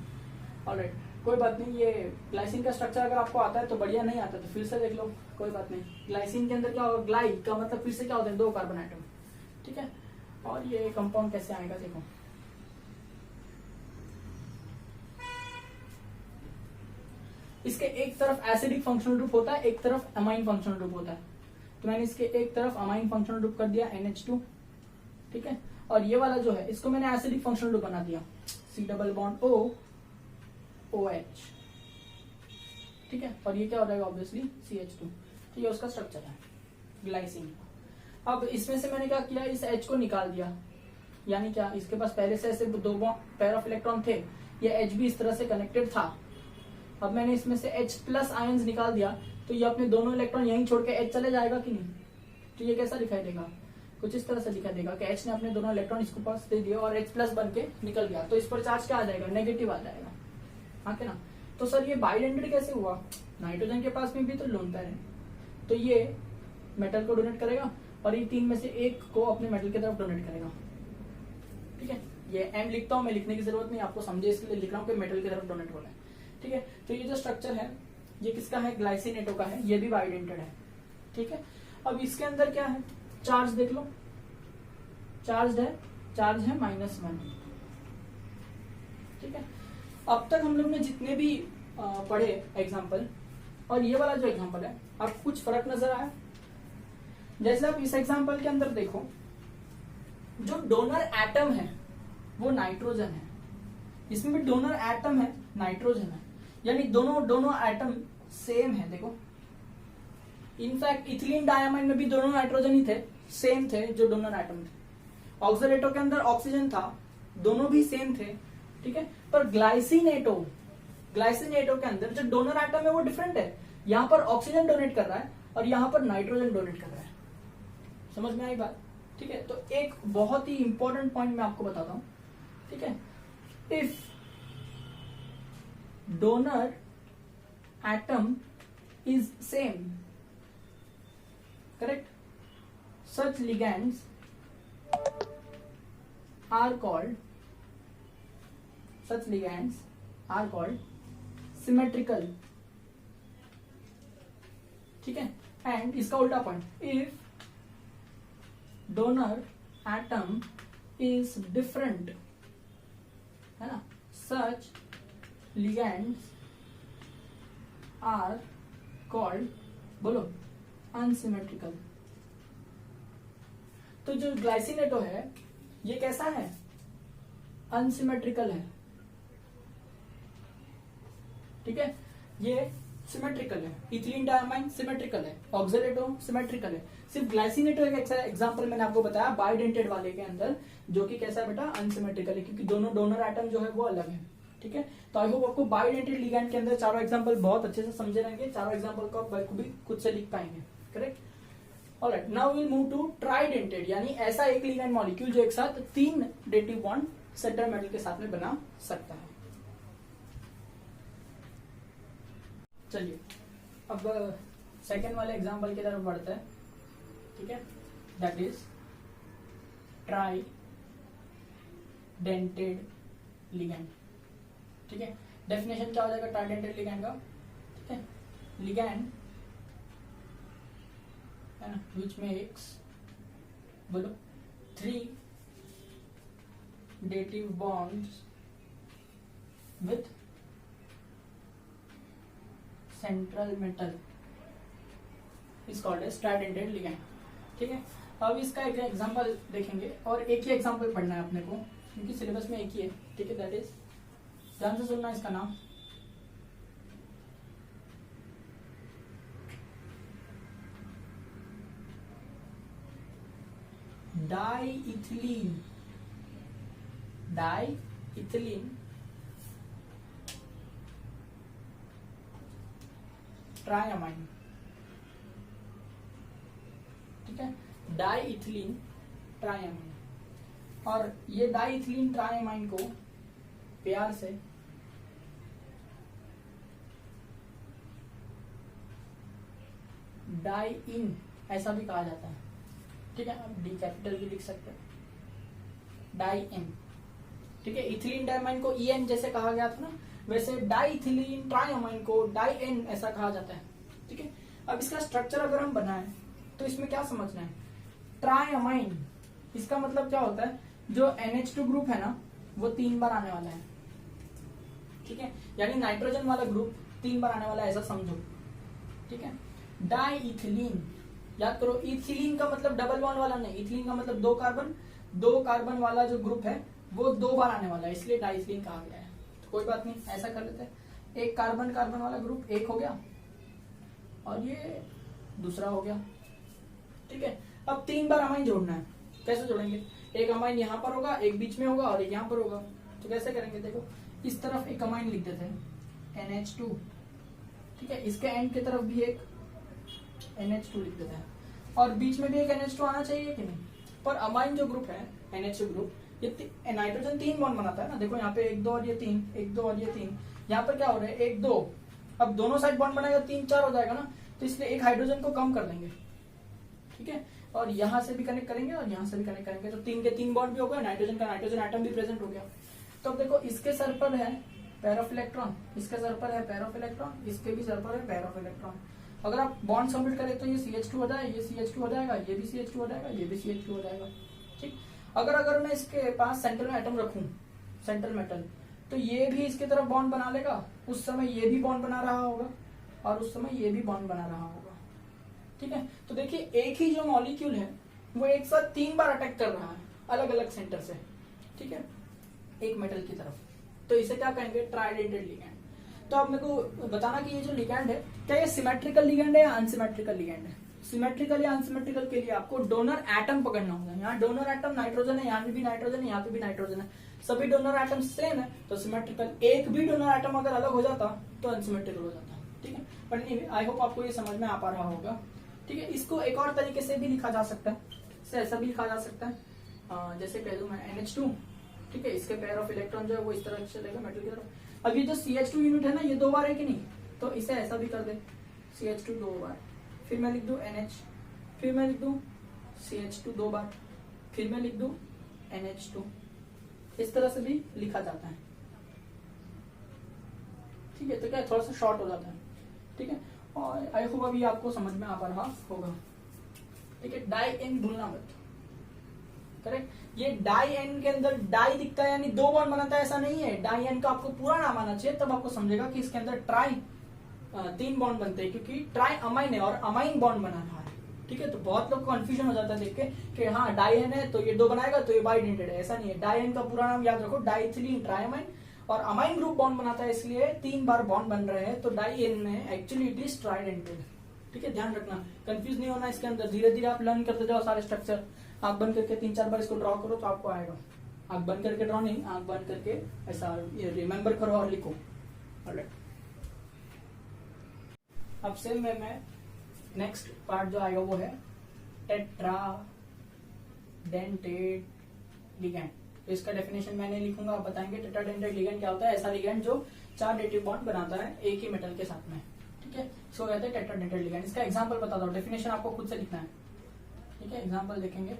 ऑलराइट, कोई बात नहीं। ये ग्लाइसिन का स्ट्रक्चर अगर आपको आता है तो बढ़िया, नहीं आता तो फिर से देख लो, कोई बात नहीं। ग्लाइसिन के अंदर क्या होगा? ग्लाई का मतलब फिर से क्या होता है? 2 कार्बन आइटम। ठीक है, और ये कंपाउंड कैसे आएगा देखो। इसके एक तरफ एसिडिक फंक्शनल ग्रुप होता है, एक तरफ अमाइन फंक्शनल ग्रुप होता है। तो मैंने इसके एक तरफ अमाइन फंक्शनल ग्रुप कर दिया NH2। ठीक है, और ये वाला जो है इसको मैंने एसिडिक फंक्शनल ग्रुप बना दिया, C double bond O OH। ठीक है, और ये क्या हो जाएगा? Obviously CH2। तो ये उसका स्ट्रक्चर है ग्लाइसिन। अब इसमें से मैंने क्या किया? इस H को निकाल दिया, यानी क्या, इसके पास पहले से ऐसे 2 पेयर ऑफ इलेक्ट्रॉन थे, ये H भी इस तरह से कनेक्टेड था। अब मैंने इसमें से H+ आयंस निकाल दिया, तो ये अपने दोनों इलेक्ट्रॉन यहीं छोड़ के H चले जाएगा कि नहीं? तो ये कैसा दिखाई देगा? कुछ इस तरह से दिखाई देगा कि H ने अपने दोनों इलेक्ट्रॉन इसको पास दे दिया और H+ बन के निकल गया। तो इस पर चार्ज क्या आ जाएगा? नेगेटिव आ जाएगा। हाँ क्या ना? तो सर ये बाइडेंटेड कैसे हुआ? नाइट्रोजन के पास में भी तो लोन पेयर है, तो ये मेटल को डोनेट करेगा और ये 3 में से एक को अपने मेटल की तरफ डोनेट करेगा। ठीक है, ये M लिखता हूं मैं, लिखने की जरूरत नहीं, आपको समझे इसके लिए लिख रहा हूं कि मेटल की तरफ डोनेट हो रहा है। ठीक है, तो ये जो स्ट्रक्चर है ये किसका है? ग्लाइसिनेटो का है, ये भी बाइडेंटेड है। ठीक है, अब इसके अंदर क्या है? चार्ज देख लो, चार्ज है -1। ठीक है, अब तक हम लोग ने जितने भी पढ़े एग्जाम्पल, और ये वाला जो एग्जाम्पल है, आपको कुछ फर्क नजर आया? जैसे आप इस एग्जाम्पल के अंदर देखो, जो डोनर एटम है वो नाइट्रोजन है, इसमें भी डोनर एटम है, नाइट्रोजन है, यानी दोनों एटम सेम है। देखो, इनफैक्ट इथिलीन डायमाइन में भी दोनों नाइट्रोजन ही थे, सेम थे जो डोनर एटम थे। ऑक्सीडेटो के अंदर ऑक्सीजन था, दोनों भी सेम थे। ठीक है, पर ग्लाइसिनेटो के अंदर जो डोनर एटम है वो डिफरेंट है। यहां पर ऑक्सीजन डोनेट कर रहा है और यहां पर नाइट्रोजन डोनेट कर रहा है। समझ में आई बात? ठीक है, तो एक बहुत ही इंपॉर्टेंट पॉइंट मैं आपको बताता हूं। ठीक है, if donor atom is same, correct, such ligands are called symmetrical। ठीक है, एंड इसका उल्टा point, if donor atom is different, है ना, सच ligands are called, बोलो, अनसिमेट्रिकल। तो जो ग्लाइसिनेटो है ये कैसा है? अनसिमेट्रिकल है। ठीक है, ये सिमेट्रिकल है, इथिलीन डायमाइन सिमेट्रिकल है, ऑक्सीडेटो सिमेट्रिकल है। सिर्फ ग्लाइसिनेटो एक एग्जांपल मैंने आपको बताया बाइडेंटेड वाले के अंदर, जो कि कैसा है बेटा? अनसिमेट्रिकल है, क्योंकि दोनों डोनर एटम जो है वो अलग है। ठीक है, तो आई होप आपको बाइडेंटेड लिगैंड के अंदर चारों एग्जांपल बहुत अच्छे से समझे रहेंगे, चारों एग्जांपल को आप भी खुद से लिख पाएंगे। Correct, alright, now will move to tridentate, यानी ऐसा एक लिगैंड मॉलिक्यूल जो एक साथ 3 डेटिव बॉन्ड सेंट्रल मेटल के साथ में बना सकता है। चलिए, अब सेकेंड वाले एग्जाम्पल की तरफ बढ़ते हैं, ठीक है, that is tridentate ligand. ठीक है, डेफिनेशन क्या हो जाएगा ट्राई डेंटेड लिगैंड का, ठीक है, लिगैंड है ना विच मेक्स, बोलो, 3 dative bonds with central metal is called as tridentate ligand। ठीक है, अब इसका एक एग्जांपल देखेंगे और एक ही एग्जांपल पढ़ना है अपने को क्योंकि सिलेबस में एक ही है। ठीक है, दैट इज, ध्यान से सुनना इसका नाम, डाईइथिलीन, डाईइथिलीन ट्राइअमाइन। ठीक है, डाईइथिलीन ट्राइअमाइन, और ये डाईइथिलीन ट्राइअमाइन को प्यार से डाईइन ऐसा भी कहा जाता है। ठीक है, आप डी कैपिटल भी लिख सकते हैं, डाईइन। ठीक है, इथिलीन डाइमाइन को ईएन जैसे कहा गया था ना, वैसे डाईइथिलीन ट्राइअमाइन को डाईएन ऐसा कहा जाता है। ठीक है, अब इसका स्ट्रक्चर अगर हम बनाएं तो इसमें क्या समझना है, ट्राइअमाइन इसका मतलब क्या होता है, जो NH2 ग्रुप है ना वो 3 बार आने वाला है। ठीक है, यानी नाइट्रोजन वाला ग्रुप 3 बार आने वाला है, ऐसा समझो। ठीक है, डाईइथिलीन, याद करो, इथिलीन का मतलब डबल बॉन्ड वाला नहीं, इथिलीन का मतलब 2 कार्बन वाला जो ग्रुप है वो 2 बार आने वाला है, इसलिए डाईइथिलीन कहा गया है। तो कोई बात नहीं, ऐसा कर लेते हैं, एक कार्बन वाला ग्रुप एक हो गया और ये दूसरा हो गया। ठीक है, अब 3 बार अमाइन जोड़ना है, कैसे जोड़ेंगे, एक अमाइन यहाँ पर होगा, एक बीच में होगा और एक यहाँ पर होगा। तो कैसे करेंगे, देखो इस तरफ एक अमाइन लिख देते हैं NH2, ठीक है, इसके एंड की तरफ भी एक NH2 लिख देते हैं और बीच में भी एक NH2 आना चाहिए कि नहीं। पर अमाइन जो ग्रुप है NH2 ग्रुप, ये नाइट्रोजन 3 बॉन्ड बनाता है ना, देखो यहाँ पे 1 2 और ये 3, 1 2 और ये 3, यहाँ पर क्या हो रहा है 1 2, अब दोनों साइड बॉन्ड बनाएगा 3 4 हो जाएगा ना, तो इसलिए एक हाइड्रोजन को कम कर देंगे। ठीक है, और यहाँ से भी कनेक्ट करेंगे और यहाँ से भी कनेक्ट करेंगे, तो 3 के 3 बॉन्ड भी हो गया, नाइट्रोजन का नाइट्रोजन एटम भी प्रेजेंट हो गया। तो अब देखो इसके सर पर है पेयर ऑफ इलेक्ट्रॉन, इसके सर पर है पेयर ऑफ इलेक्ट्रॉन, इसके भी सर पर है पेयर ऑफ इलेक्ट्रॉन। अगर आप बॉन्ड सबमिट करें तो ये CH2 हो जाए, ये CH2 हो जाएगा, ये भी CH2 हो जाएगा, ये भी CH2 हो जाएगा। ठीक, अगर मैं इसके पास सेंटर में एटम रखूं, सेंट्रल मेटल, तो ये भी इसके तरफ बॉन्ड बना लेगा, उस समय ये भी बॉन्ड बना रहा होगा और उस समय ये भी बॉन्ड बना रहा होगा। ठीक है, तो देखिए एक ही जो मॉलिक्यूल है वो एक साथ 3 बार अटैक कर रहा है अलग अलग सेंटर से। ठीक है, एक मेटल की तरफ, तो इसे क्या कहेंगे, ट्राइडेंटेड लिगैंड। तो आप मेरे को बताना कि ये जो लिगैंड है क्या ये सिमेट्रिकल लिगैंड है या अनसिमेट्रिकल लिगैंड है। सिमेट्रिकल या अनसिमेट्रिकल के लिए आपको डोनर एटम पकड़ना होगा। यहाँ डोनर एटम नाइट्रोजन है, यहाँ भी नाइट्रोजन है, यहाँ पे भी नाइट्रोजन है, सभी डोनर एटम सेम है तो सिमेट्रिकल। एक भी डोनर एटम अगर अलग हो जाता तो अनसिमेट्रिकल हो जाता। ठीक है, बट आई होप आपको ये समझ में आ पा रहा होगा। ठीक है, इसको एक और तरीके से भी लिखा जा सकता है, इसे ऐसा भी लिखा जा सकता है, जैसे कह दूं मैं NH2, ठीक है, इसके पेयर ऑफ इलेक्ट्रॉन जो है वो इस तरह चलेगा मेटल की तरफ। अब ये जो CH2 यूनिट है ना ये 2 बार है कि नहीं, तो इसे ऐसा भी कर दे, CH2 2 बार, फिर मैं लिख दूं NH, फिर मैं लिख दूं CH2 2 बार, फिर मैं लिख दूं NH2, इस तरह से भी लिखा जाता है। ठीक है, तो क्या थोड़ा सा शॉर्ट हो जाता है। ठीक है, और आई होप अभी आपको समझ में आ पा रहा होगा। ठीक है, डाई एन भूलना मत, करेक्ट। ये डाई एन के अंदर डाई दिखता है यानी 2 बॉन्ड बनाता है, ऐसा नहीं है। डाई एन का आपको पूरा नाम आना चाहिए, तब आपको समझेगा कि इसके अंदर ट्राई 3 बॉन्ड बनते हैं, क्योंकि ट्राई अमाइन है और अमाइन बॉन्ड बना रहा है। ठीक है, तो बहुत लोग कंफ्यूजन हो जाता है देख के कि हाँ डाई एन है तो ये 2 बनाएगा तो ये बाइडेंटेड है, ऐसा नहीं है। डाई एन का पूरा नाम याद रखो, डाइथिलीन ट्राइअमाइन, और अमाइन ग्रुप बॉन्ड बनाता है इसलिए 3 बार बॉन्ड बन रहे हैं, तो डाई एन में एक्चुअली इट इज ट्राइडेंटेड। ठीक है, ध्यान रखना, कंफ्यूज नहीं होना इसके अंदर। धीरे धीरे आप लर्न करते जाओ सारे स्ट्रक्चर। आंख बंद करके 3-4 बार इसको ड्रॉ करो तो आपको आएगा। आंख बंद करके ड्रॉ नहीं, आंख बंद करके ऐसा रिमेम्बर करो और लिखो। ऑलराइट, अब सेम वे में नेक्स्ट पार्ट जो आएगा वो है टेट्रा डेंटेड लिगैंड। तो इसका डेफिनेशन मैंने लिखूंगा, आप बताएंगे टेट्रा डेंटेड लिगैंड क्या होता है। ऐसा लिगैंड जो 4 डेटिव बॉन्ड बनाता है एक ही मेटल के साथ में। ठीक ठीक है, इसको कहते हैं टेट्राडेंटेड लिगैंड। इसका एग्जांपल बताता हूँ, डेफिनेशन आपको खुद से लिखना है, ठीक है। एग्जांपल देखेंगे,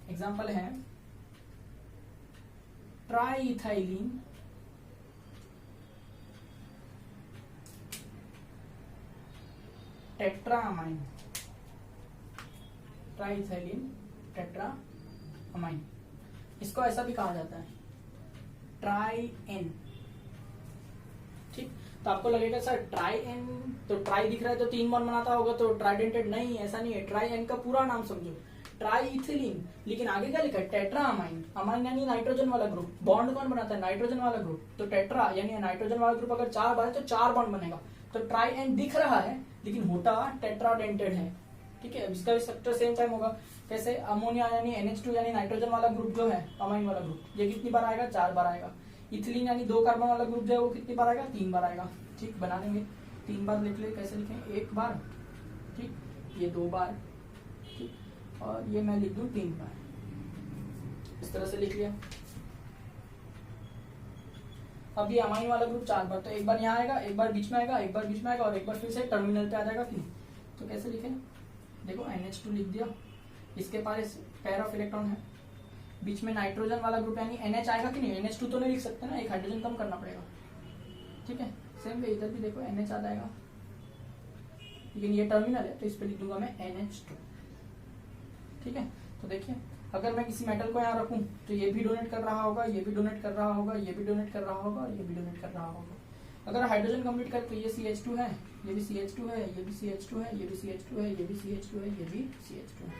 एग्जांपल है ट्राईइथाइलिन टेट्रामाइन, ट्राईइथाइलिन टेट्रामाइन, इसको ऐसा भी कहा जाता है ट्राई-एन, ठीक। तो आपको लगेगा सर ट्राई-एन तो ट्राई दिख रहा है तो 3 बॉन्ड बनाता होगा तो ट्राइडेंटेड, नहीं ऐसा नहीं है। ट्राई-एन का पूरा नाम समझो, ट्राईइथिलीन, लेकिन आगे क्या लिखा है टेट्रामाइन। अमाइन यानी नाइट्रोजन वाला ग्रुप, बॉन्ड कौन बनाता है, नाइट्रोजन वाला ग्रुप। तो टेट्रा यानी नाइट्रोजन वाला ग्रुप अगर 4 बार है तो 4 बॉन्ड बनेगा। तो ट्राई-एन दिख रहा है लेकिन होता टेट्राडेंटेड है, ठीक है। इसका भी स्ट्रक्चर सेम टाइम होगा। कैसे, अमोनिया यानी NH2 यानी नाइट्रोजन वाला ग्रुप जो है अमाइन वाला ग्रुप, ये कितनी बार आएगा, 4 बार आएगा। इथिलीन यानी 2 कार्बन वाला ग्रुप जो है वो कितनी बार आएगा, 3 बार आएगा, ठीक। बना लेंगे, 3 बार लिख ले, कैसे लिखें, 1 बार, ठीक, ये 2 बार, ठीक, और ये मैं लिख दूं 3 बार, इस तरह से लिख लिया। अब ये अमाइन वाला ग्रुप 4 बार, तो 1 बार यहाँ आएगा, 1 बार बीच में आएगा, 1 बार बीच में आएगा और 1 बार फिर से टर्मिनल पे आ जाएगा कि नहीं। तो कैसे लिखें, देखो NH2 लिख दिया, इसके पास पेयर ऑफ इलेक्ट्रॉन है, बीच में नाइट्रोजन वाला ग्रुप यानी NH आएगा कि नहीं, NH2 तो नहीं लिख सकते ना, एक हाइड्रोजन कम करना पड़ेगा, ठीक है। सेम वे इधर भी देखो NH आ जाएगा, लेकिन ये टर्मिनल है तो इस पे लिख दूंगा मैं NH2, ठीक है। तो देखिए अगर मैं किसी मेटल को यहाँ रखूं तो ये भी डोनेट कर रहा होगा, ये भी डोनेट कर रहा होगा, ये भी डोनेट कर रहा होगा और ये भी डोनेट कर रहा होगा। अगर हाइड्रोजन कंप्लीट कर तो ये CH2 है, ये भी CH2 है, ये भी CH2 है, ये भी CH2 है, ये भी CH2 है, ये भी CH2 है।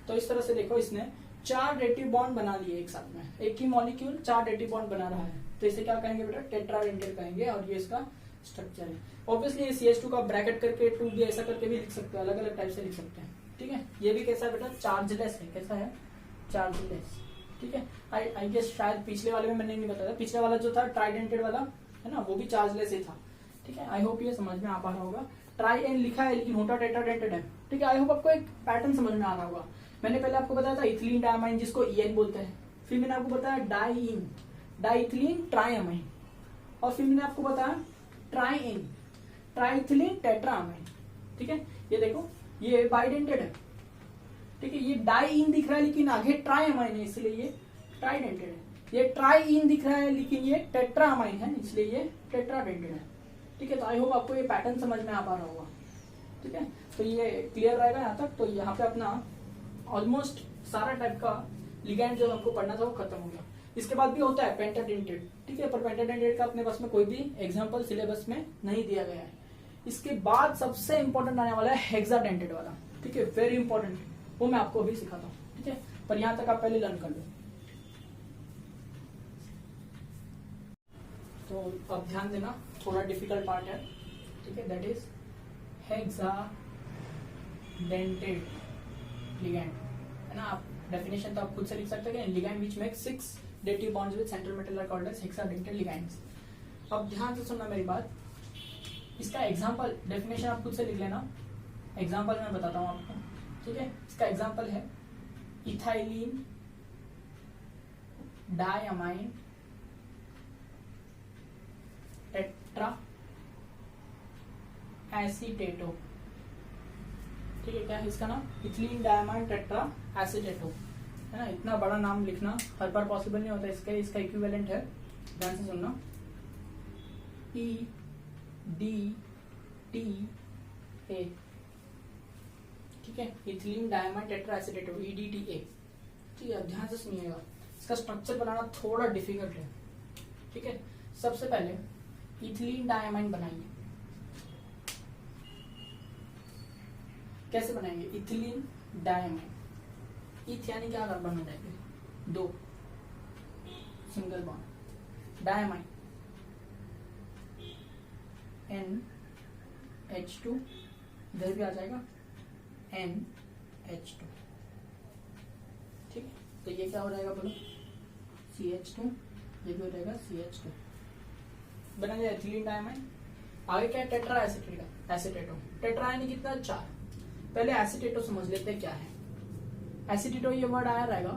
तो इस तरह से देखो इसने 4 डेटिव बॉन्ड बना लिए एक साथ में, एक ही मॉलिक्यूल 4 डेटिव बॉन्ड बना रहा है, तो इसे क्या कहेंगे बेटा, टेट्राडेंटेड कहेंगे। और ये इसका स्ट्रक्चर है। ऑब्वियसली ये CH2 का ब्रैकेट करके 2 भी ऐसा करके भी लिख सकते हैं, अलग अलग टाइप से लिख सकते हैं, ठीक है। ये भी कैसा है बेटा, चार्जलेस है, कैसा है, चार्जलेस, ठीक है। आई गेस शायद पिछले वाले में मैंने नहीं बताया, पिछले वाला जो था ट्राइडेंटेड वाला है ना, वो भी चार्जलेस ही था, ठीक है। आई होप ये समझ में आ पा रहा होगा। ट्राई-एन लिखा है लेकिन होता टेट्राडेंटेड है, ठीक है। आई होप आपको एक पैटर्न समझ में आ रहा होगा। मैंने पहले आपको बताया था इथिलीन डायमाइन जिसको EN बोलते हैं, फिर मैंने आपको बताया डाई-इन, डाइथिलीन ट्राइअमाइन, और फिर मैंने आपको बताया ट्राई-इन, ट्राइथिलीन टेट्राअमाइन, ठीक है। ये देखो ये बाइडेंटेड है, ठीक है। ये डाई-इन दिख रहा है लेकिन आगे ट्राइअमाइन है इसलिए ये ट्राइडेंटेड है। ये ट्राई-इन दिख रहा है लेकिन ये टेट्राअमाइन है इसलिए ये टेट्राडेंटेड है, ठीक है। तो आई होप आपको ये पैटर्न समझ में आ पा रहा होगा, ठीक है। तो ये क्लियर रहेगा यहाँ तक। तो यहाँ पे अपना ऑलमोस्ट सारा टाइप का लिगैंड जो हमको पढ़ना था वो खत्म हो गया। इसके बाद भी होता है पेंटाडेंटेड, ठीक है, पर पेंटाडेंटेड का अपने पास में कोई भी एग्जांपल सिलेबस में नहीं दिया गया है। इसके बाद सबसे इंपॉर्टेंट आने वाला है हेक्साडेंटेड वाला, ठीक है, वेरी इंपॉर्टेंट, वो मैं आपको अभी सिखाता हूँ, ठीक है। पर यहाँ तक आप पहले लर्न कर लो। तो अब ध्यान देना, थोड़ा डिफिकल्ट पार्ट है, ठीक है, दैट इज हेक्साडेंटेड लिगैंड, है ना। आप डेफिनेशन तो आप खुद से लिख सकते हैं, ligand which make 6 dative bonds with central metal are called as hexadentate ligands. अब ध्यान से सुनना मेरी बात, इसका एग्जांपल डेफिनेशन आप खुद से लिख लेना, एग्जांपल मैं बताता हूँ आपको, ठीक है। इसका एग्जांपल है इथाइलिन डायमाइन टेट्रा एसीटेटो, ठीक है। क्या है इसका नाम, इथिलीन डायमाइन टेट्रा एसीटेटो, है ना। इतना बड़ा नाम लिखना हर बार पॉसिबल नहीं होता, इसका इक्विवेलेंट है, ध्यान से सुनना, EDTA, ठीक है, इथिलीन डायमाइन टेट्रा एसीटेटो, EDTA, ठीक है। ध्यान से सुनिएगा, इसका स्ट्रक्चर बनाना थोड़ा डिफिकल्ट है, ठीक है। सबसे पहले इथिलीन डायमाइन बनाइए, कैसे बनाएंगे, इथिलीन डायमाइन, इथ यानी क्या कार्बन हो जाएंगे 2 सिंगल बॉन्ड, डायमाइन NH2, इधर भी आ जाएगा NH2, ठीक है। तो ये क्या हो जाएगा बोलो, CH2, ये भी हो जाएगा CH2, बना जाए इथिलीन डायमाइन। आगे क्या है, टेट्रा एसीटेटो, टेट्रा यानी कितना, 4। पहले एसीटेटो समझ लेते हैं क्या है। एसीटेटो ये वर्ड आया रहेगा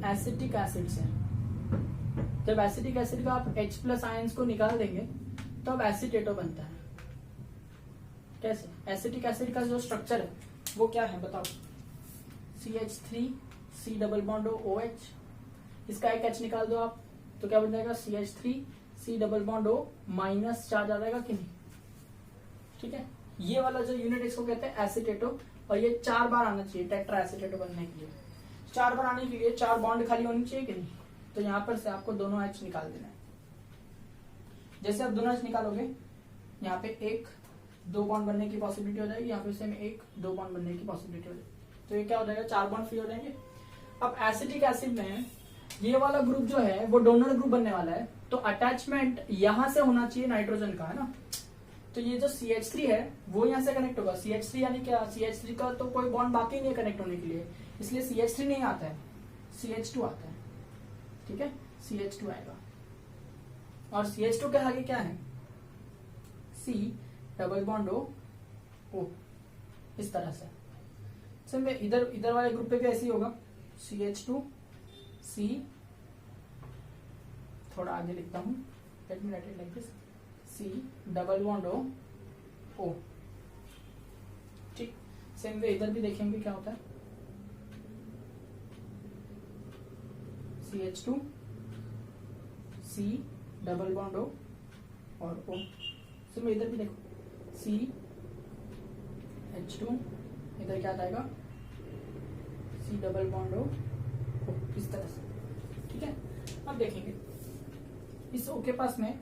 एसिटिक एसिड से, जब एसिटिक एसिड का आप H+ आयंस को निकाल देंगे तो अब एसीटेटो बनता है, कैसे? एसिटिक एसिड का जो स्ट्रक्चर है वो क्या है बताओ? CH3 C double bond OH, इसका एक H निकाल दो आप तो क्या बन जाएगा? CH3 C double bond O minus charge आ जाएगा कि नहीं? ठीक है, ये वाला जो यूनिट इसको कहते हैं एसिटेटो, और ये 4 बार आना चाहिए टेट्रा एसिटेटो बनने के लिए। 4 बार आने के लिए 4 बॉन्ड खाली होनी चाहिए कि नहीं? तो यहां पर से आपको दोनों H निकाल देना है। जैसे आप दोनों H निकालोगे, यहाँ पे 1-2 बॉन्ड बनने की पॉसिबिलिटी हो जाएगी, यहाँ पे सेम 1-2 बॉन्ड बनने की पॉसिबिलिटी हो जाएगी। तो ये क्या हो जाएगा? 4 बॉन्ड फ्री हो जाएंगे। अब एसिटिक एसिड में ये वाला ग्रुप जो है वो डोनर ग्रुप बनने वाला है, तो अटैचमेंट यहां से होना चाहिए नाइट्रोजन का, है ना? तो ये जो CH3 है वो यहाँ से कनेक्ट होगा। CH3 यानी क्या? CH3 का तो कोई बॉन्ड बाकी नहीं है कनेक्ट होने के लिए, इसलिए CH3 नहीं आता है, CH2 आता है। ठीक है, CH2 आएगा, और CH2 के आगे क्या है? C डबल बॉन्ड O, इस तरह से। सिर्फ इधर वाले ग्रुप पे भी ऐसे ही होगा, CH2 C, थोड़ा आगे लिखता हूं, let me right it like this, C double bond O। ठीक, सेम वे इधर भी देखेंगे क्या होता है। CH2 C double bond O और O। सेम इधर भी देखो, C H2, इधर क्या आएगा? C डबल बॉन्ड O, इस तरह से। ठीक है, अब देखेंगे इस O के पास में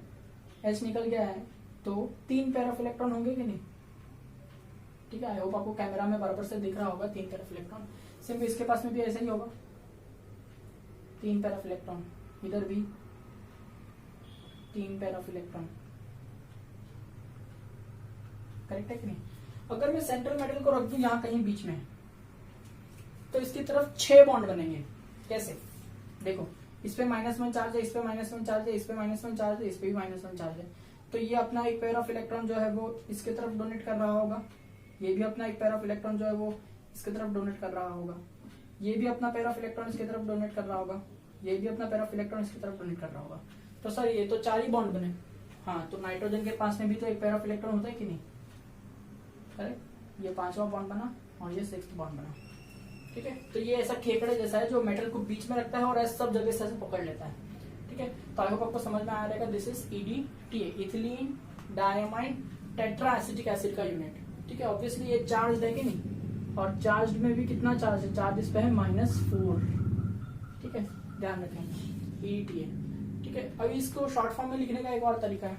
H निकल गया है तो 3 पेयर ऑफ इलेक्ट्रॉन होंगे कि नहीं? ठीक है, आई होप आपको कैमरा में बराबर से दिख रहा होगा 3 पेयर ऑफ इलेक्ट्रॉन। सिर्फ इसके पास में भी ऐसा ही होगा, 3 पेयर ऑफ इलेक्ट्रॉन, इधर भी 3 पेयर ऑफ इलेक्ट्रॉन। करेक्ट है कि नहीं? अगर मैं सेंट्रल मेटल को रख दूं यहां कहीं बीच में, तो इसकी तरफ 6 बॉन्ड बनेंगे। कैसे? देखो, इस पे -1 चार्ज है, इस पे -1 चार्ज है, इस पे -1 चार्ज है, इस पे भी -1 चार्ज है। तो ये अपना एक पेयर ऑफ इलेक्ट्रॉन जो है वो इसके तरफ डोनेट कर रहा होगा, ये भी अपना एक पेयर ऑफ इलेक्ट्रॉन जो है वो इसके तरफ डोनेट कर रहा होगा, ये भी अपना पेयर ऑफ इलेक्ट्रॉन इसकी तरफ डोनेट कर रहा होगा, ये भी अपना पेयर ऑफ इलेक्ट्रॉन इसकी तरफ डोनेट कर रहा होगा। तो सर ये तो 4 ही बॉन्ड बने। हाँ, तो नाइट्रोजन के पास में भी तो एक पेयर ऑफ इलेक्ट्रॉन होता है कि नहीं? करेक्ट, ये 5वां बॉन्ड बना और ये 6th बॉन्ड बना। ठीक है, तो ये ऐसा खेकड़े जैसा है जो मेटल को बीच में रखता है और ऐसे सब जगह से पकड़ लेता है। ठीक है, तो आई होप आपको समझ में आ रहेगा। This is EDTA, ethylene diamine tetra acetic acid का यूनिट। ठीक है, ऑब्वियसली ये चार्ज है कि नहीं? और चार्ज में भी कितना चार्ज है? चार्ज इस पे है -4। ठीक है, ध्यान रखें, EDTA। ठीक है, अभी इसको शॉर्ट फॉर्म में लिखने का एक और तरीका है।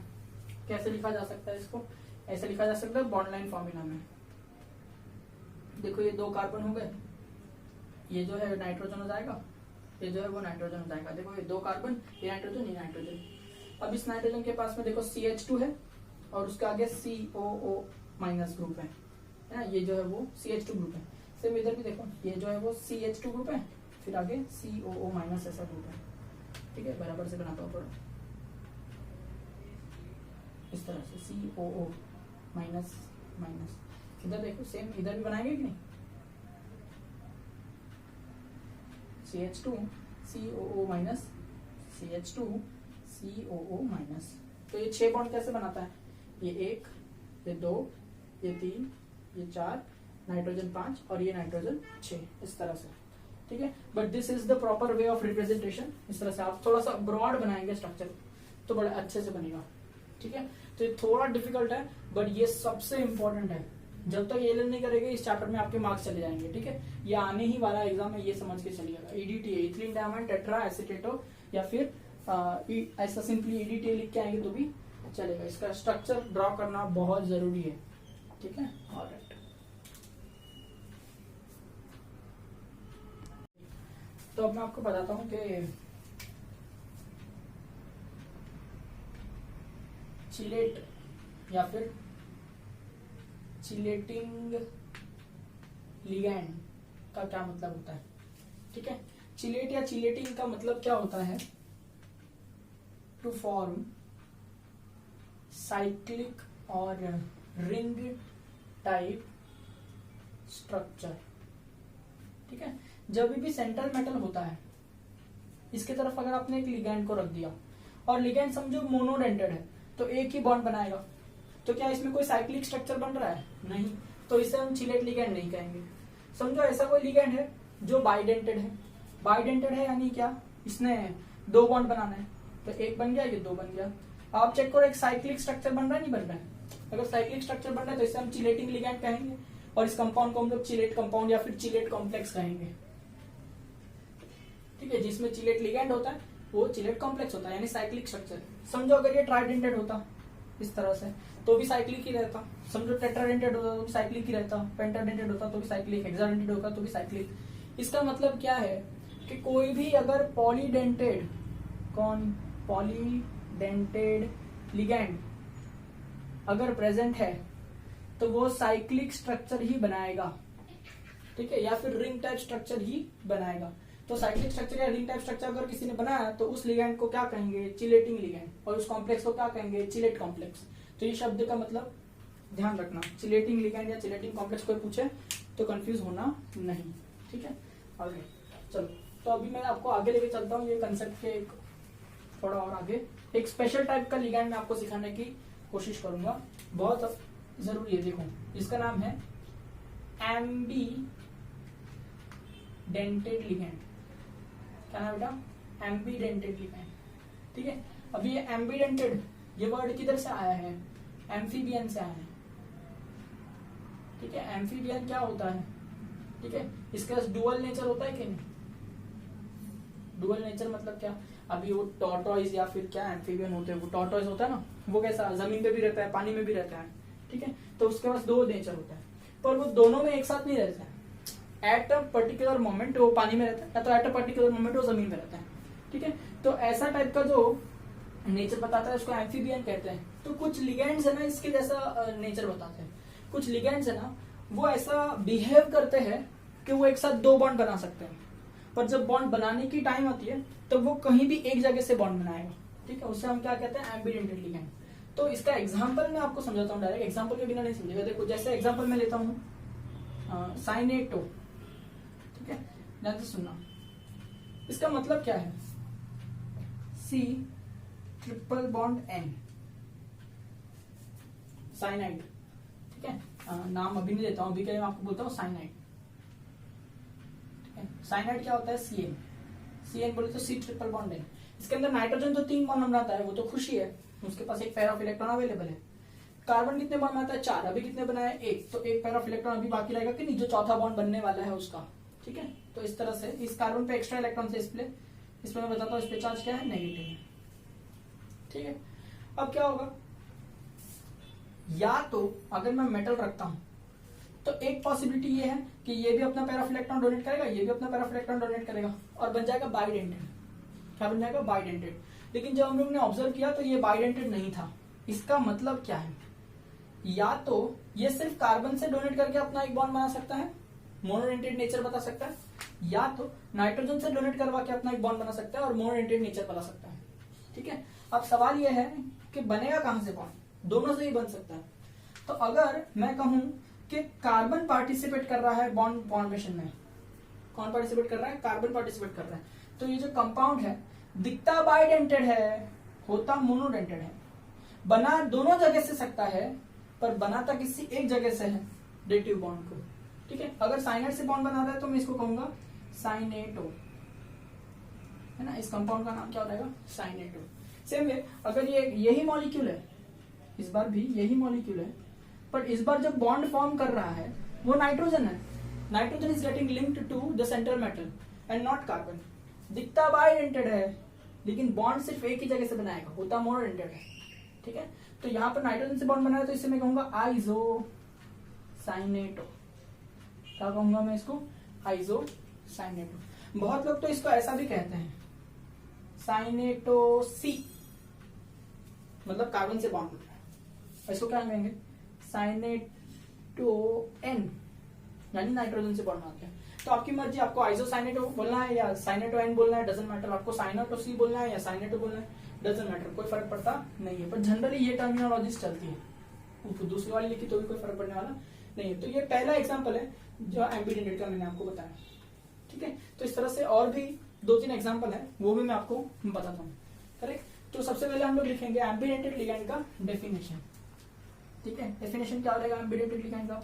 कैसे लिखा जा सकता है इसको? ऐसे लिखा जा सकता है बॉन्ड लाइन फॉर्मूला में। देखो, ये 2 कार्बन हो गए, ये जो है नाइट्रोजन हो जाएगा, ये जो है वो नाइट्रोजन हो जाएगा। देखो, ये 2 कार्बन, ये नाइट्रोजन, ये नाइट्रोजन। अब इस नाइट्रोजन के पास में देखो CH2 है और उसके आगे COO माइनस ग्रुप है ना, ये जो है वो CH2 ग्रुप है। सेम इधर भी देखो, ये जो है वो CH2 ग्रुप है, फिर आगे COO माइनस ऐसा ग्रुप है। ठीक है, बराबर से बनाता हूँ इस तरह से, COO माइनस माइनस। इधर देखो, सेम इधर भी बनाएंगे कि नहीं? CH2 COO minus, CH2 COO minus. तो ये 6 बॉन्ड कैसे बनाता है? ये 1, ये 2, ये 3, ये 4, नाइट्रोजन 5 और ये नाइट्रोजन 6, इस तरह से। ठीक है, but this is the proper way of representation. इस तरह से आप थोड़ा सा ब्रॉड बनाएंगे स्ट्रक्चर तो बड़े अच्छे से बनेगा। ठीक है, तो ये थोड़ा डिफिकल्ट है बट ये सबसे इंपॉर्टेंट है। जब तक ये लर्न नहीं करेंगे इस चैप्टर में आपके मार्क्स चले जाएंगे। ठीक है, ये आने ही वाला एग्जाम है, ये समझ के चलिएगा। EDTA, इथिलीन डायमाइन टेट्रा एसिटेटो, या फिर ऐसा सिंपली EDTA लिख के आएंगे तो भी चलेगा। इसका स्ट्रक्चर ड्रॉ करना बहुत जरूरी है। ठीक है, ऑलराइट। तो अब मैं आपको बताता हूँ कि चिलेट या फिर चिलेटिंग लिगैंड का क्या मतलब होता है। ठीक है, चिलेट या चिलेटिंग का मतलब क्या होता है? टू फॉर्म साइक्लिक और रिंग टाइप स्ट्रक्चर। ठीक है, जब भी सेंट्रल मेटल होता है इसके तरफ अगर आपने एक लिगैंड को रख दिया, और लिगैंड समझो मोनोडेंटेड है तो एक ही बॉन्ड बनाएगा। तो क्या इसमें कोई साइक्लिक स्ट्रक्चर बन रहा है? नहीं, तो इसे हम चिलेट लिगैंड नहीं कहेंगे। समझो ऐसा कोई लिगैंड है जो बाइडेंटेड है। बाइडेंटेड है यानी क्या, इसने 2 बॉन्ड बनाना है, तो एक बन गया, ये 2 बन गया। आप चेक करो एक साइक्लिक स्ट्रक्चर बन रहा है नहीं बन रहा है? अगर साइक्लिक स्ट्रक्चर बन रहा है तो इसे हम चिलेटिंग लिगैंड कहेंगे, और इस कंपाउंड को हम लोग चिलेट कंपाउंड या फिर चिलेट कॉम्प्लेक्स कहेंगे। ठीक है, जिसमें चिलेट लिगैंड होता है वो चिलेट कॉम्प्लेक्स होता है, यानी साइक्लिक स्ट्रक्चर। समझो अगर ये ट्राइडेंटेड होता इस तरह से तो भी साइक्लिक ही रहता। समझो टेट्राडेंटेड होता तो भी साइक्लिक ही रहता, पेंटाडेंटेड होता तो भी साइक्लिक, हेक्साडेंटेड होता तो भी साइक्लिक। इसका मतलब क्या है कि कोई भी अगर पॉलीडेंटेड लिगैंड अगर प्रेजेंट है तो वो साइक्लिक स्ट्रक्चर ही बनाएगा। ठीक है, या फिर रिंग टाइप स्ट्रक्चर ही बनाएगा। तो साइक्लिक स्ट्रक्चर या रिंग टाइप स्ट्रक्चर अगर किसी ने बनाया तो उस लिगैंड को क्या कहेंगे? चिलेटिंग लिगैंड, और उस कॉम्प्लेक्स को क्या कहेंगे? Chelate complex. तो ये शब्द का मतलब ध्यान रखना, चिलेटिंग लिगैंड या चिलेटिंग कॉम्प्लेक्स कोई पूछे तो कंफ्यूज होना नहीं। ठीक है, आगे चलो। तो अभी मैं आपको आगे लेके चलता हूँ ये कंसेप्ट के एक थोड़ा और आगे। एक स्पेशल टाइप का लिगैंड मैं आपको सिखाने की कोशिश करूंगा, बहुत जरूरी है। देखो, इसका नाम है एम्बीडेंटेड लिगैंड। क्या नाम बेटा? एम्बीडेंटेड लिगैंड। ठीक है, अभी ये एम्बीडेंटेड ये वर्ड किधर से आया है? एम्फीबियन से आया है। ठीक है, एम्फीबियन क्या होता है? ठीक है, इसका डुअल नेचर होता है कि नहीं? डुअल नेचर मतलब क्या? अभी वो टॉर्टोइज या फिर क्या एम्फीबियन होते हैं, वो टॉर्टोइज होता है ना, वो कैसा जमीन पे भी रहता है, पानी में भी रहता है। ठीक है, तो उसके पास 2 नेचर होता है, पर वो दोनों में एक साथ नहीं रहता है। एट अ पर्टिकुलर मोमेंट वो पानी में रहता है, या तो एट अ पर्टिकुलर मोमेंट वो जमीन में रहता है। ठीक है, तो ऐसा टाइप का जो नेचर बताता है उसको एम्फीबियन कहते हैं। तो कुछ लिगैंड्स है ना इसके जैसा नेचर बताते हैं। कुछ लिगैंड्स है ना वो ऐसा बिहेव करते हैं कि वो एक साथ 2 बॉन्ड बना सकते हैं, पर जब बॉन्ड बनाने की टाइम आती है तो वो कहीं भी एक जगह से बॉन्ड बनाएगा। ठीक है, उससे हम क्या कहते हैं? एम्बीडेंटेड लिगैंड। तो इसका एग्जांपल मैं आपको समझाता हूँ, डायरेक्ट एग्जांपल के बिना नहीं समझेगा। देखो, जैसे एग्जांपल मैं लेता हूँ साइनेटो। ठीक है, ध्यान से सुनना। इसका मतलब क्या है? C triple bond N, cyanide. ठीक है, नाम अभी नहीं देता हूं, अभी के लिए मैं आपको बोलता हूँ साइनाइड। ठीक है, साइनाइड क्या होता है? CN बोले तो C ट्रिपल बॉन्ड N। इसके अंदर नाइट्रोजन तो 3 बॉन्ड बनाता है, वो तो खुशी है, उसके पास एक पेयर ऑफ इलेक्ट्रॉन अवेलेबल है। कार्बन कितने बॉन्ड बनाता है? 4। अभी कितने बनाए? 1। तो एक पेयर ऑफ इलेक्ट्रॉन अभी बाकी रहेगा कि नहीं, जो चौथा बॉन्ड बनने वाला है उसका। ठीक है, तो इस तरह से इस कार्बन पे एक्स्ट्रा इलेक्ट्रॉन से इसमें मैं बताता हूँ इस पे चार्ज क्या है? नेगेटिव है। ठीक है, अब क्या होगा? या तो अगर मैं मेटल रखता हूं तो एक पॉसिबिलिटी ये है कि ये भी अपना पेयर ऑफ इलेक्ट्रॉन डोनेट करेगा, ये भी अपना पेयर ऑफ इलेक्ट्रॉन डोनेट करेगा, और बन जाएगा बाइडेंटेड। क्या बन जाएगा? बाइडेंटेड। लेकिन जब हम लोग ने ऑब्जर्व किया तो ये बाइडेंटेड नहीं था। इसका मतलब क्या है? या तो ये सिर्फ कार्बन से डोनेट करके अपना एक बॉन्ड बना सकता है, मोनोडेंटेड नेचर बता सकता है, या तो नाइट्रोजन से डोनेट करवा के अपना एक बॉन्ड बना सकता है और मोनोडेंटेड नेचर बता सकता है। ठीक है, अब सवाल यह है कि बनेगा कहां से बॉन्ड? दोनों से ही बन सकता है। तो अगर मैं कहूं कि कार्बन पार्टिसिपेट कर रहा है बॉन्ड फॉर्मेशन में, कौन पार्टिसिपेट कर रहा है? कार्बन पार्टिसिपेट कर रहा है, तो ये जो कंपाउंड है दिखता बाइडेंटेड है, होता मोनोडेंटेड है, बना दोनों जगह से सकता है, पर बनाता किसी एक जगह से है, डेटिव बॉन्ड को। ठीक है, अगर साइनाइड से बॉन्ड बना रहा है तो मैं इसको कहूंगा साइनेटो, है ना। इस कंपाउंड का नाम क्या हो जाएगा? साइनेटो। सेम वे अगर ये यही मॉलिक्यूल है, इस बार भी यही मॉलिक्यूल है, पर इस बार जब बॉन्ड फॉर्म कर रहा है वो नाइट्रोजन है, nitrogen is getting linked to the central metal and not carbon. दिखता बाइडेंटेड है लेकिन बॉन्ड सिर्फ एक ही जगह से बनाएगा, होता मोनोडेंटेड है। ठीक है, तो यहाँ पर नाइट्रोजन से बॉन्ड बनाया तो इससे मैं कहूंगा आइसोसाइनेटो। क्या कहूंगा मैं इसको? आइसोसाइनेटो। बहुत लोग तो इसको ऐसा भी कहते हैं साइनेटो सी, मतलब कार्बन से बॉन्ड बन रहा है। इसको क्या कहेंगे? साइनेटो एन, यानी नाइट्रोजन से बॉन्ड बनाते हैं। तो आपकी मर्जी, आपको आइसोसाइनेटो बोलना है या साइनेटो एन बोलना है, डजंट मैटर। आपको साइनेटो सी बोलना है या साइनेटो बोलना है, डजंट मैटर, कोई फर्क पड़ता नहीं है। पर जनरली ये टर्मिनोलॉजीज चलती है, दूसरी वाली लिखी तो भी कोई फर्क पड़ने वाला नहीं है। तो ये पहला एग्जाम्पल है जो एम्बीडेंटेड का मैंने आपको बताया। ठीक है, तो इस तरह से और भी 2-3 एग्जाम्पल है, वो भी मैं आपको बताता हूँ। करेक्ट, तो सबसे पहले हम लोग लिखेंगे एम्बीडेंटेड लिगैंड का डेफिनेशन। ठीक है, डेफिनेशन क्या हो जाएगा एम्बिडेंटेड लिगैंड का?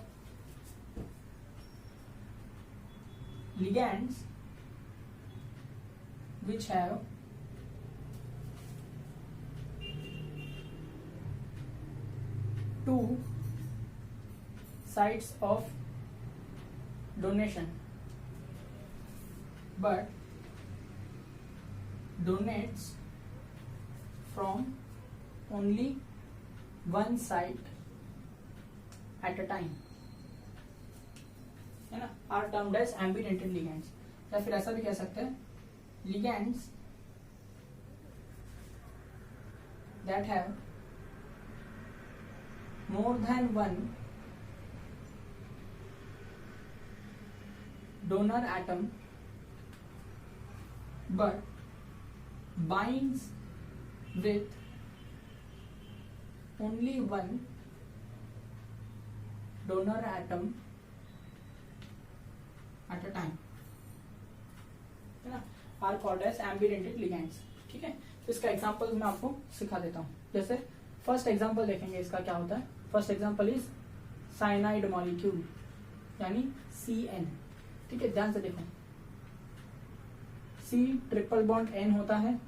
Ligands which have two sites of donation but donates from only one site at a time, है ना, are termed as ambidentate ligands। या फिर ऐसा भी कह सकते हैं ligands that have more than one donor atom but binds with only one donor atom at a time, है ना, are called as ambidentate ligands। ठीक है, तो इसका एग्जांपल मैं आपको सिखा देता हूँ। जैसे फर्स्ट एग्जांपल देखेंगे, इसका क्या होता है। First example is cyanide molecule यानी CN। ठीक है, ध्यान से देखो, C ट्रिपल बॉन्ड N होता है,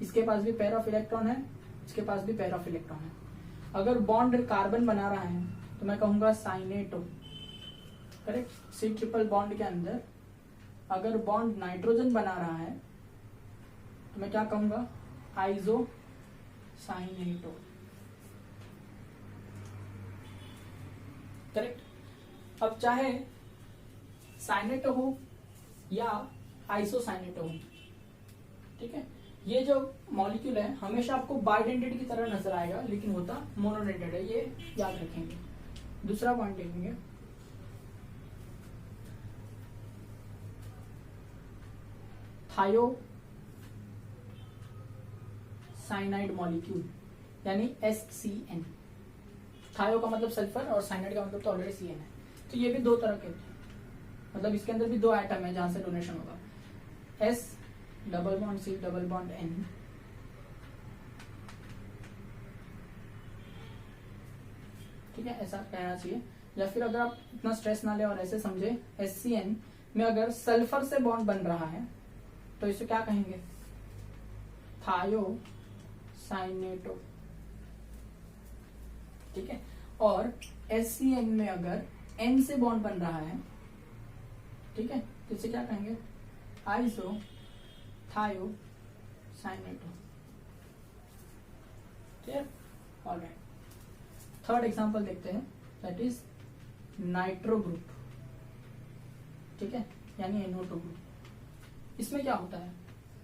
इसके पास भी पेयर ऑफ इलेक्ट्रॉन है, इसके पास भी पेयर ऑफ इलेक्ट्रॉन है। अगर बॉन्ड कार्बन बना रहा है तो मैं कहूंगा साइनेटो, करेक्ट। C ट्रिपल बॉन्ड के अंदर अगर बॉन्ड नाइट्रोजन बना रहा है तो मैं क्या कहूंगा, आइसो साइनेटो, करेक्ट। अब चाहे साइनेटो हो या आइसोसाइनेटो हो, ठीक है, ये जो मॉलिक्यूल है हमेशा आपको बाइडेंटेड की तरह नजर आएगा लेकिन होता मोनोडेंटेड है, ये याद रखेंगे। दूसरा पॉइंट देखेंगे, थायो साइनाइड मॉलिक्यूल यानी SCN। थायो का मतलब सल्फर और साइनाइड का मतलब तो ऑलरेडी CN है, तो ये भी दो तरह के होते हैं, मतलब इसके अंदर भी दो एटम है जहां से डोनेशन होगा, S double bond C double bond N। ठीक है, ऐसा कहना चाहिए। या फिर अगर आप इतना स्ट्रेस ना ले और ऐसे समझे, SCN में अगर सल्फर से बॉन्ड बन रहा है तो इसे क्या कहेंगे, थायो साइनेटो। ठीक है, और SCN में अगर N से बॉन्ड बन रहा है, ठीक है, तो इसे क्या कहेंगे, isothiocyanato. Clear, alright. Third example देखते हैं, दैट इज नाइट्रो ग्रुप। ठीक है, यानी NO2 ग्रुप। इसमें क्या होता है,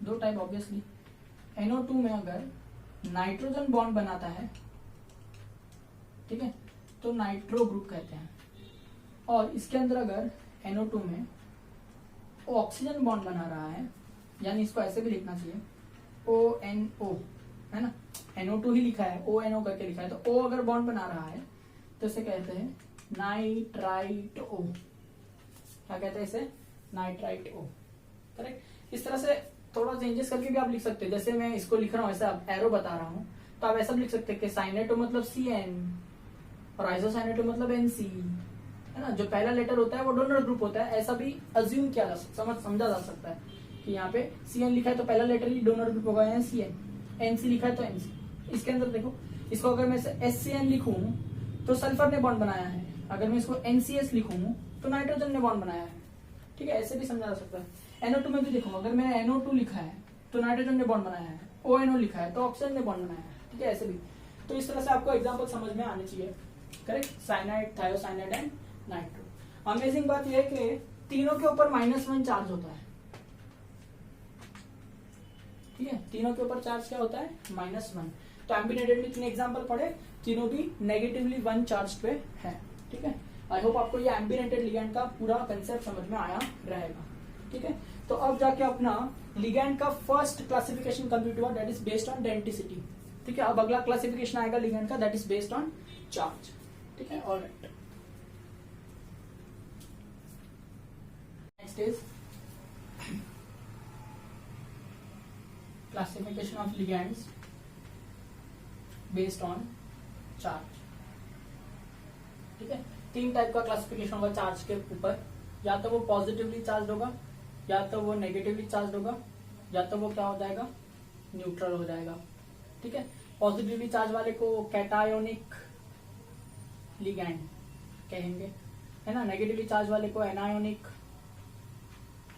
दो टाइप ऑब्वियसली। NO2 में अगर नाइट्रोजन बॉन्ड बनाता है, ठीक है, तो नाइट्रो ग्रुप कहते हैं। और इसके अंदर अगर NO2 में ऑक्सीजन बॉन्ड बना रहा है, यानी इसको ऐसे भी लिखना चाहिए ONO, है ना, NO2 ही लिखा है, ONO करके लिखा है, तो O अगर बॉन्ड बना रहा है तो इसे कहते हैं नाइट्राइट O। क्या कहते हैं इसे, नाइट्राइट O, करेक्ट। इस तरह से थोड़ा चेंजेस करके भी आप लिख सकते हैं, जैसे मैं इसको लिख रहा हूँ ऐसा एरो बता रहा हूँ, तो आप ऐसा भी लिख सकते हैं कि साइनेटो मतलब CN और आइसोसाइनेटो मतलब NC, है ना। जो पहला लेटर होता है वो डोनर ग्रुप होता है, ऐसा भी अज्यूम किया जा सकता, समझा जा सकता है कि यहाँ पे CN लिखा है तो पहला लेटर ही डोनर ग्रुप होगा, या CN, NC लिखा है तो NC। इसके अंदर देखो, इसको अगर मैं SCN लिखूं तो सल्फर ने बॉन्ड बनाया है, अगर मैं इसको NCS लिखूं तो नाइट्रोजन ने बॉन्ड बनाया है। ठीक है, ऐसे भी समझा जा सकता है। NO2 में भी देखो, अगर मैंने NO2 लिखा है तो नाइट्रोजन ने बॉन्ड बनाया है, ONO लिखा है तो ऑक्सीजन ने बॉन्ड बनाया है। ठीक है, ऐसे भी। तो इस तरह से आपको एग्जाम्पल समझ में आने चाहिए, correct. Cyanide, thiocyanide and nitro. Amazing बात यह है कि तीनों के ऊपर -1 चार्ज होता है। ठीक है, तीनों के ऊपर चार्ज क्या होता है, -1। तो एम्बिडेंटेड में 3 एग्जाम्पल पढ़े, तीनों भी नेगेटिवली 1 चार्ज पे है। ठीक है, आई होप आपको ये एम्बिडेंटेड लिगैंड का पूरा कंसेप्ट समझ में आया रहेगा। ठीक है, तो अब जाके अपना लिगैंड का फर्स्ट क्लासिफिकेशन कंप्लीट हुआ, that is based on density. ठीक है, अब अगला क्लासिफिकेशन आएगा लिगैंड का, that is based on charge. ठीक है, alright. Next is classification of ligands based on charge। ठीक है, 3 टाइप का क्लासिफिकेशन होगा चार्ज के ऊपर, या तो वो पॉजिटिवली चार्ज होगा, या तो वो नेगेटिवली चार्ज होगा, या तो वो क्या हो जाएगा, न्यूट्रल हो जाएगा। ठीक है, पॉजिटिवली चार्ज वाले को कैटायोनिक लिगैंड कहेंगे, है ना, नेगेटिवली चार्ज वाले को एनायोनिक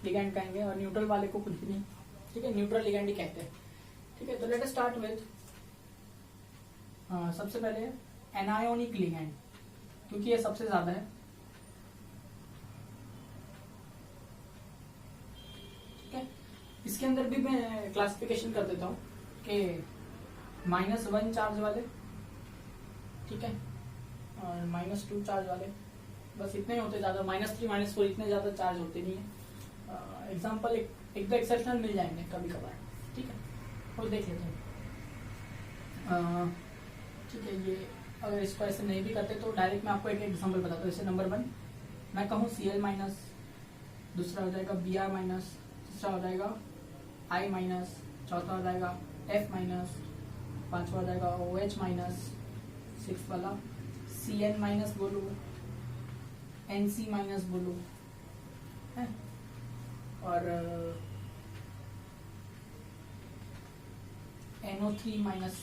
लिगैंड कहेंगे, और न्यूट्रल वाले को कुछ भी नहीं। ठीक है, न्यूट्रल लिगैंड ही कहते हैं। ठीक है, तो लेट अस स्टार्ट विद सबसे पहले एनायोनिक लिगैंड, क्योंकि ये सबसे ज्यादा है। ठीक है, इसके अंदर भी मैं क्लासिफिकेशन कर देता हूँ कि -1 चार्ज वाले, ठीक है, और -2 चार्ज वाले, बस इतने ही होते, ज्यादा -3 -4 इतने ज्यादा चार्ज होते नहीं है। एग्जाम्पल एक दो एक्सेप्शनल मिल जाएंगे कभी कभार। ठीक है, और देख लेते हैं। ठीक है, ये अगर इसको ऐसे नहीं भी करते तो डायरेक्ट मैं आपको एक एग्जांपल बताता हूँ। जैसे नंबर 1 मैं कहूँ Cl-, दूसरा हो जाएगा Br-, तीसरा हो जाएगा I-, चौथा हो जाएगा F-, पांचवा हो जाएगा OH-, 6 वाला Cn- बोलो, Nc- बोलो, है, और NO3-,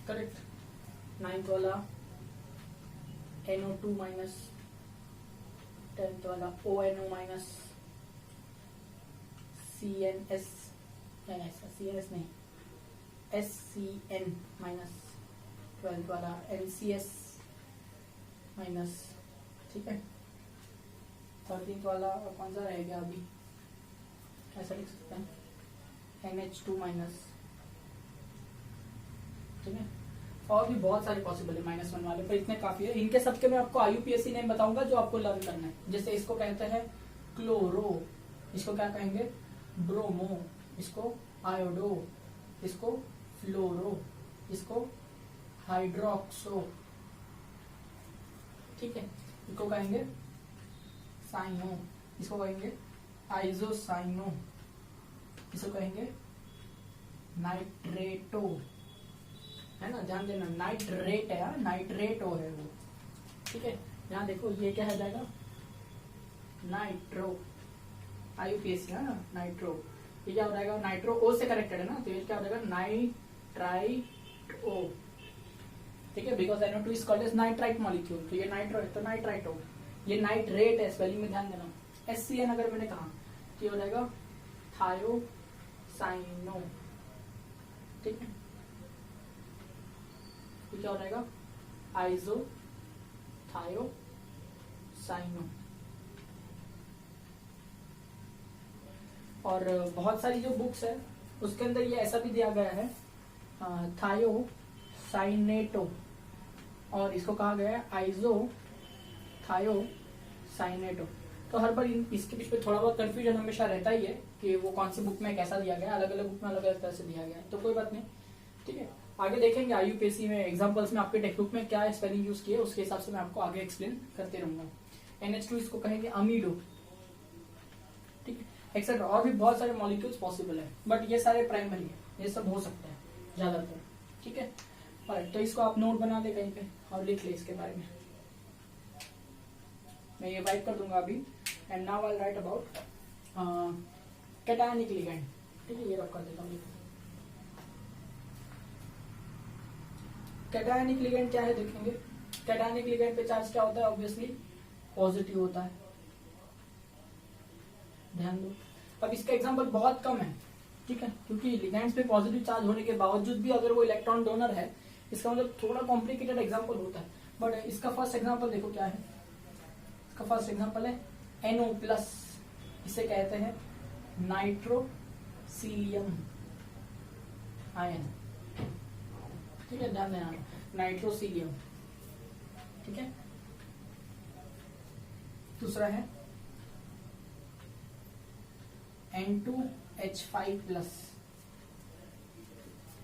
करेक्ट, 9th वाला NO2-, 10th वाला ONO-, CNS, CNS नहीं, SCN-, 12th वाला NCS-, ठीक है, 13th वाला कौन सा रह गया अभी, ऐसा लिख सकते हैं NH2-, ठीक है, और भी बहुत सारे पॉसिबल है -1 वाले, पर इतने काफी है। इनके सबके मैं आपको IUPAC नेम बताऊंगा जो आपको लर्न करना है। जैसे इसको कहते हैं क्लोरो, इसको क्या कहेंगे, ब्रोमो, इसको आयोडो, इसको फ्लोरो, इसको हाइड्रोक्सो, ठीक है, इसको कहेंगे साइनो, इसको कहेंगे आइसोसाइनो, इसको कहेंगे नाइट्रेटो, है ना, ध्यान देना, नाइट्रेट है, नाइट्रेटो है वो। ठीक है, यहाँ देखो ये क्या है जाएगा, नाइट्रो, IUPAC है ना, नाइट्रो, ये क्या हो जाएगा, नाइट्रो ओ से करेक्टेड है ना, तो ये क्या हो जाएगा, नाइट्राइटो। ठीक है, because NO2 is called as nitrite molecule, तो ये नाइट्रो है तो नाइट्राइटो। ये नाइट्रेट है, स्पेलिंग में ध्यान देना। SCN अगर मैंने कहा तो ये हो जाएगा थायोसाइनो, ठीक है, ये क्या हो जाएगा, आइसो थायोसाइनो। और बहुत सारी जो बुक्स है उसके अंदर ये ऐसा भी दिया गया है थायोसाइनेटो, और इसको कहा गया है आइसो थायोसाइनेटो। तो हर बार इसके बीच में थोड़ा बहुत कंफ्यूजन हमेशा रहता ही है कि वो कौन सी बुक में कैसा दिया गया है, अलग अलग बुक में अलग अलग तरह से दिया गया है, तो कोई बात नहीं। ठीक है, आगे देखेंगे IUPAC में एग्जांपल्स में आपके टेक्स्ट बुक में क्या स्पेलिंग यूज किए, उसके हिसाब से मैं आपको आगे एक्सप्लेन करते रहूंगा। NH2 इसको कहेंगे अमीडो, ठीक है, एक्सेट्रा, और भी बहुत सारे मॉलिक्यूल्स पॉसिबल है, बट ये सारे प्राइमरी है, ये सब हो सकता है ज्यादातर। ठीक है, और तो इसको आप नोट बना ले कहीं पे और लिख ले इसके बारे में। मैं ये वाइट कर दूंगा अभी। And now I right about cationic ligand. ठीक है, ये रख कर देता हूँ। कैटायनिक लिगैंड क्या है देखेंगे। कैटायनिक लिगैंड पे चार्ज क्या होता है, ऑब्वियसली पॉजिटिव होता है, ध्यान दो। अब इसका एग्जांपल बहुत कम है, ठीक है, क्योंकि लिगैंड्स पे पॉजिटिव चार्ज होने के बावजूद भी अगर वो इलेक्ट्रॉन डोनर है, इसका मतलब थोड़ा कॉम्प्लिकेटेड एग्जांपल होता है। बट इसका फर्स्ट एग्जांपल देखो क्या है। इसका फर्स्ट एग्जांपल है NO+, इसे कहते हैं नाइट्रोसीलियम आयन। ठीक है, ध्यान देना, नाइट्रोसीलियम। ठीक है, दूसरा है N2H5+,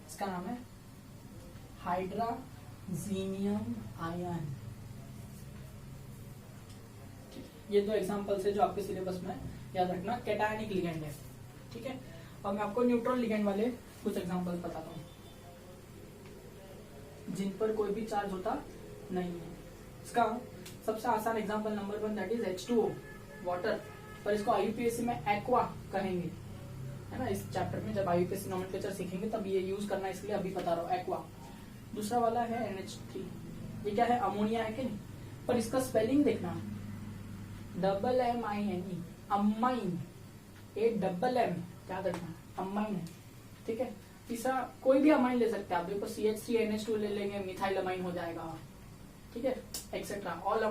इसका नाम है हाइड्राजीनियम आयन। ये दो एग्जांपल्स है जो आपके सिलेबस में याद रखना, कैटायनिक लिगैंड है। ठीक है, और मैं आपको न्यूट्रल लिगैंड वाले कुछ एग्जांपल्स बताता हूँ जिन पर कोई भी चार्ज होता नहीं है। इसका सबसे आसान example number 1 that is H2O water, पर इसको IUPAC में एक्वा कहेंगे, है ना। इस चैप्टर में जब IUPAC नोमेनक्लेचर सीखेंगे तब ये यूज करना, इसलिए अभी बता रहा हूँ एक्वा। दूसरा वाला है NH3, ये क्या है, अमोनिया है कि नहीं, पर इसका स्पेलिंग देखना, MMINE, अमाइन, AMM, याद रखना अमाइन है, ठीक है। तीसरा कोई भी अमाइन ले सकते हैं आप, देखो CH3NH2 ले लेंगे, मिथाइल अमाइन हो जाएगा, ठीक है, etcetera. All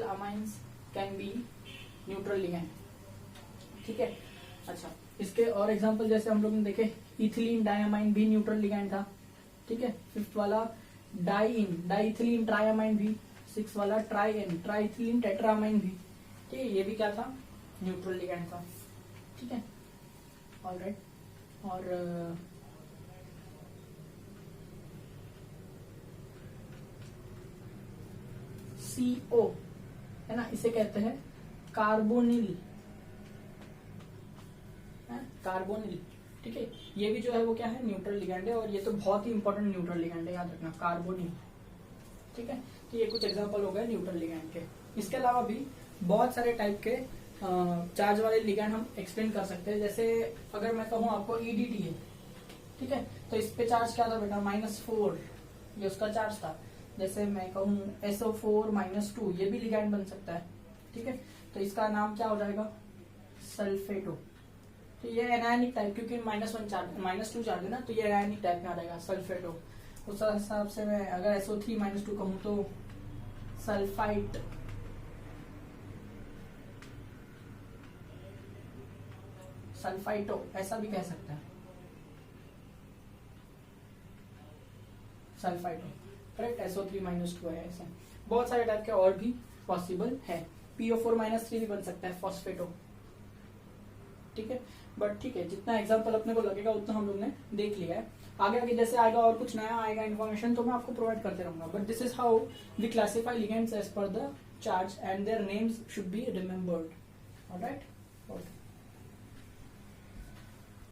amines can be neutral ligand, ठीक है। अच्छा, इसके और एग्जांपल जैसे हम लोग ने देखे, इथिलीन डायमाइन भी न्यूट्रल लिगैंड था, ठीक है। फिफ्थ वाला डाइथिलीन ट्राइअमाइन भी, सिक्स वाला ट्राइथिलीन टेट्रामाइन भी, ठीक है, ये भी क्या था, न्यूट्रल लिगैंड था, ठीक है। ऑलराइट, और CO है ना, इसे कहते हैं कार्बोनिल, कार्बोनिल, ठीक है। ये भी जो है वो क्या है, न्यूट्रल लिगैंड है, और ये तो बहुत ही इंपॉर्टेंट न्यूट्रल लिगैंड है, याद रखना कार्बोनिल, ठीक है। तो ये कुछ एग्जांपल हो गए न्यूट्रल लिगैंड के। इसके अलावा भी बहुत सारे टाइप के चार्ज वाले लिगैंड हम एक्सप्लेन कर सकते हैं। जैसे अगर मैं कहूँ आपको EDT है, ठीक है, तो इस पे चार्ज क्या था बेटा, -4, ये उसका चार्ज था। जैसे मैं कहूँ SO4-2, ये भी लिगैंड बन सकता है, ठीक है। तो इसका नाम क्या हो जाएगा, सल्फेटो। तो ये एनायनिक टाइप, क्योंकि -2 चार्ज है ना, तो ये एनायनिक टाइप में आ जाएगा सल्फेटो। उस हिसाब से मैं अगर SO3-2 कहूँ तो सल्फाइटो ऐसा भी कह सकते हैं, सल्फाइटो, करेक्ट। SO3-2 है, ऐसा बहुत सारे टाइप के और भी पॉसिबल है। PO4-3 भी बन सकता है, फॉस्फेटो, ठीक है। बट ठीक है, जितना एग्जांपल अपने को लगेगा उतना हम लोग ने देख लिया है। आगे आगे जैसे आएगा और कुछ नया आएगा इन्फॉर्मेशन, तो मैं आपको प्रोवाइड करते रहूंगा। But this is how we classify ligands as per the charge and their names should be remembered, alright. Okay.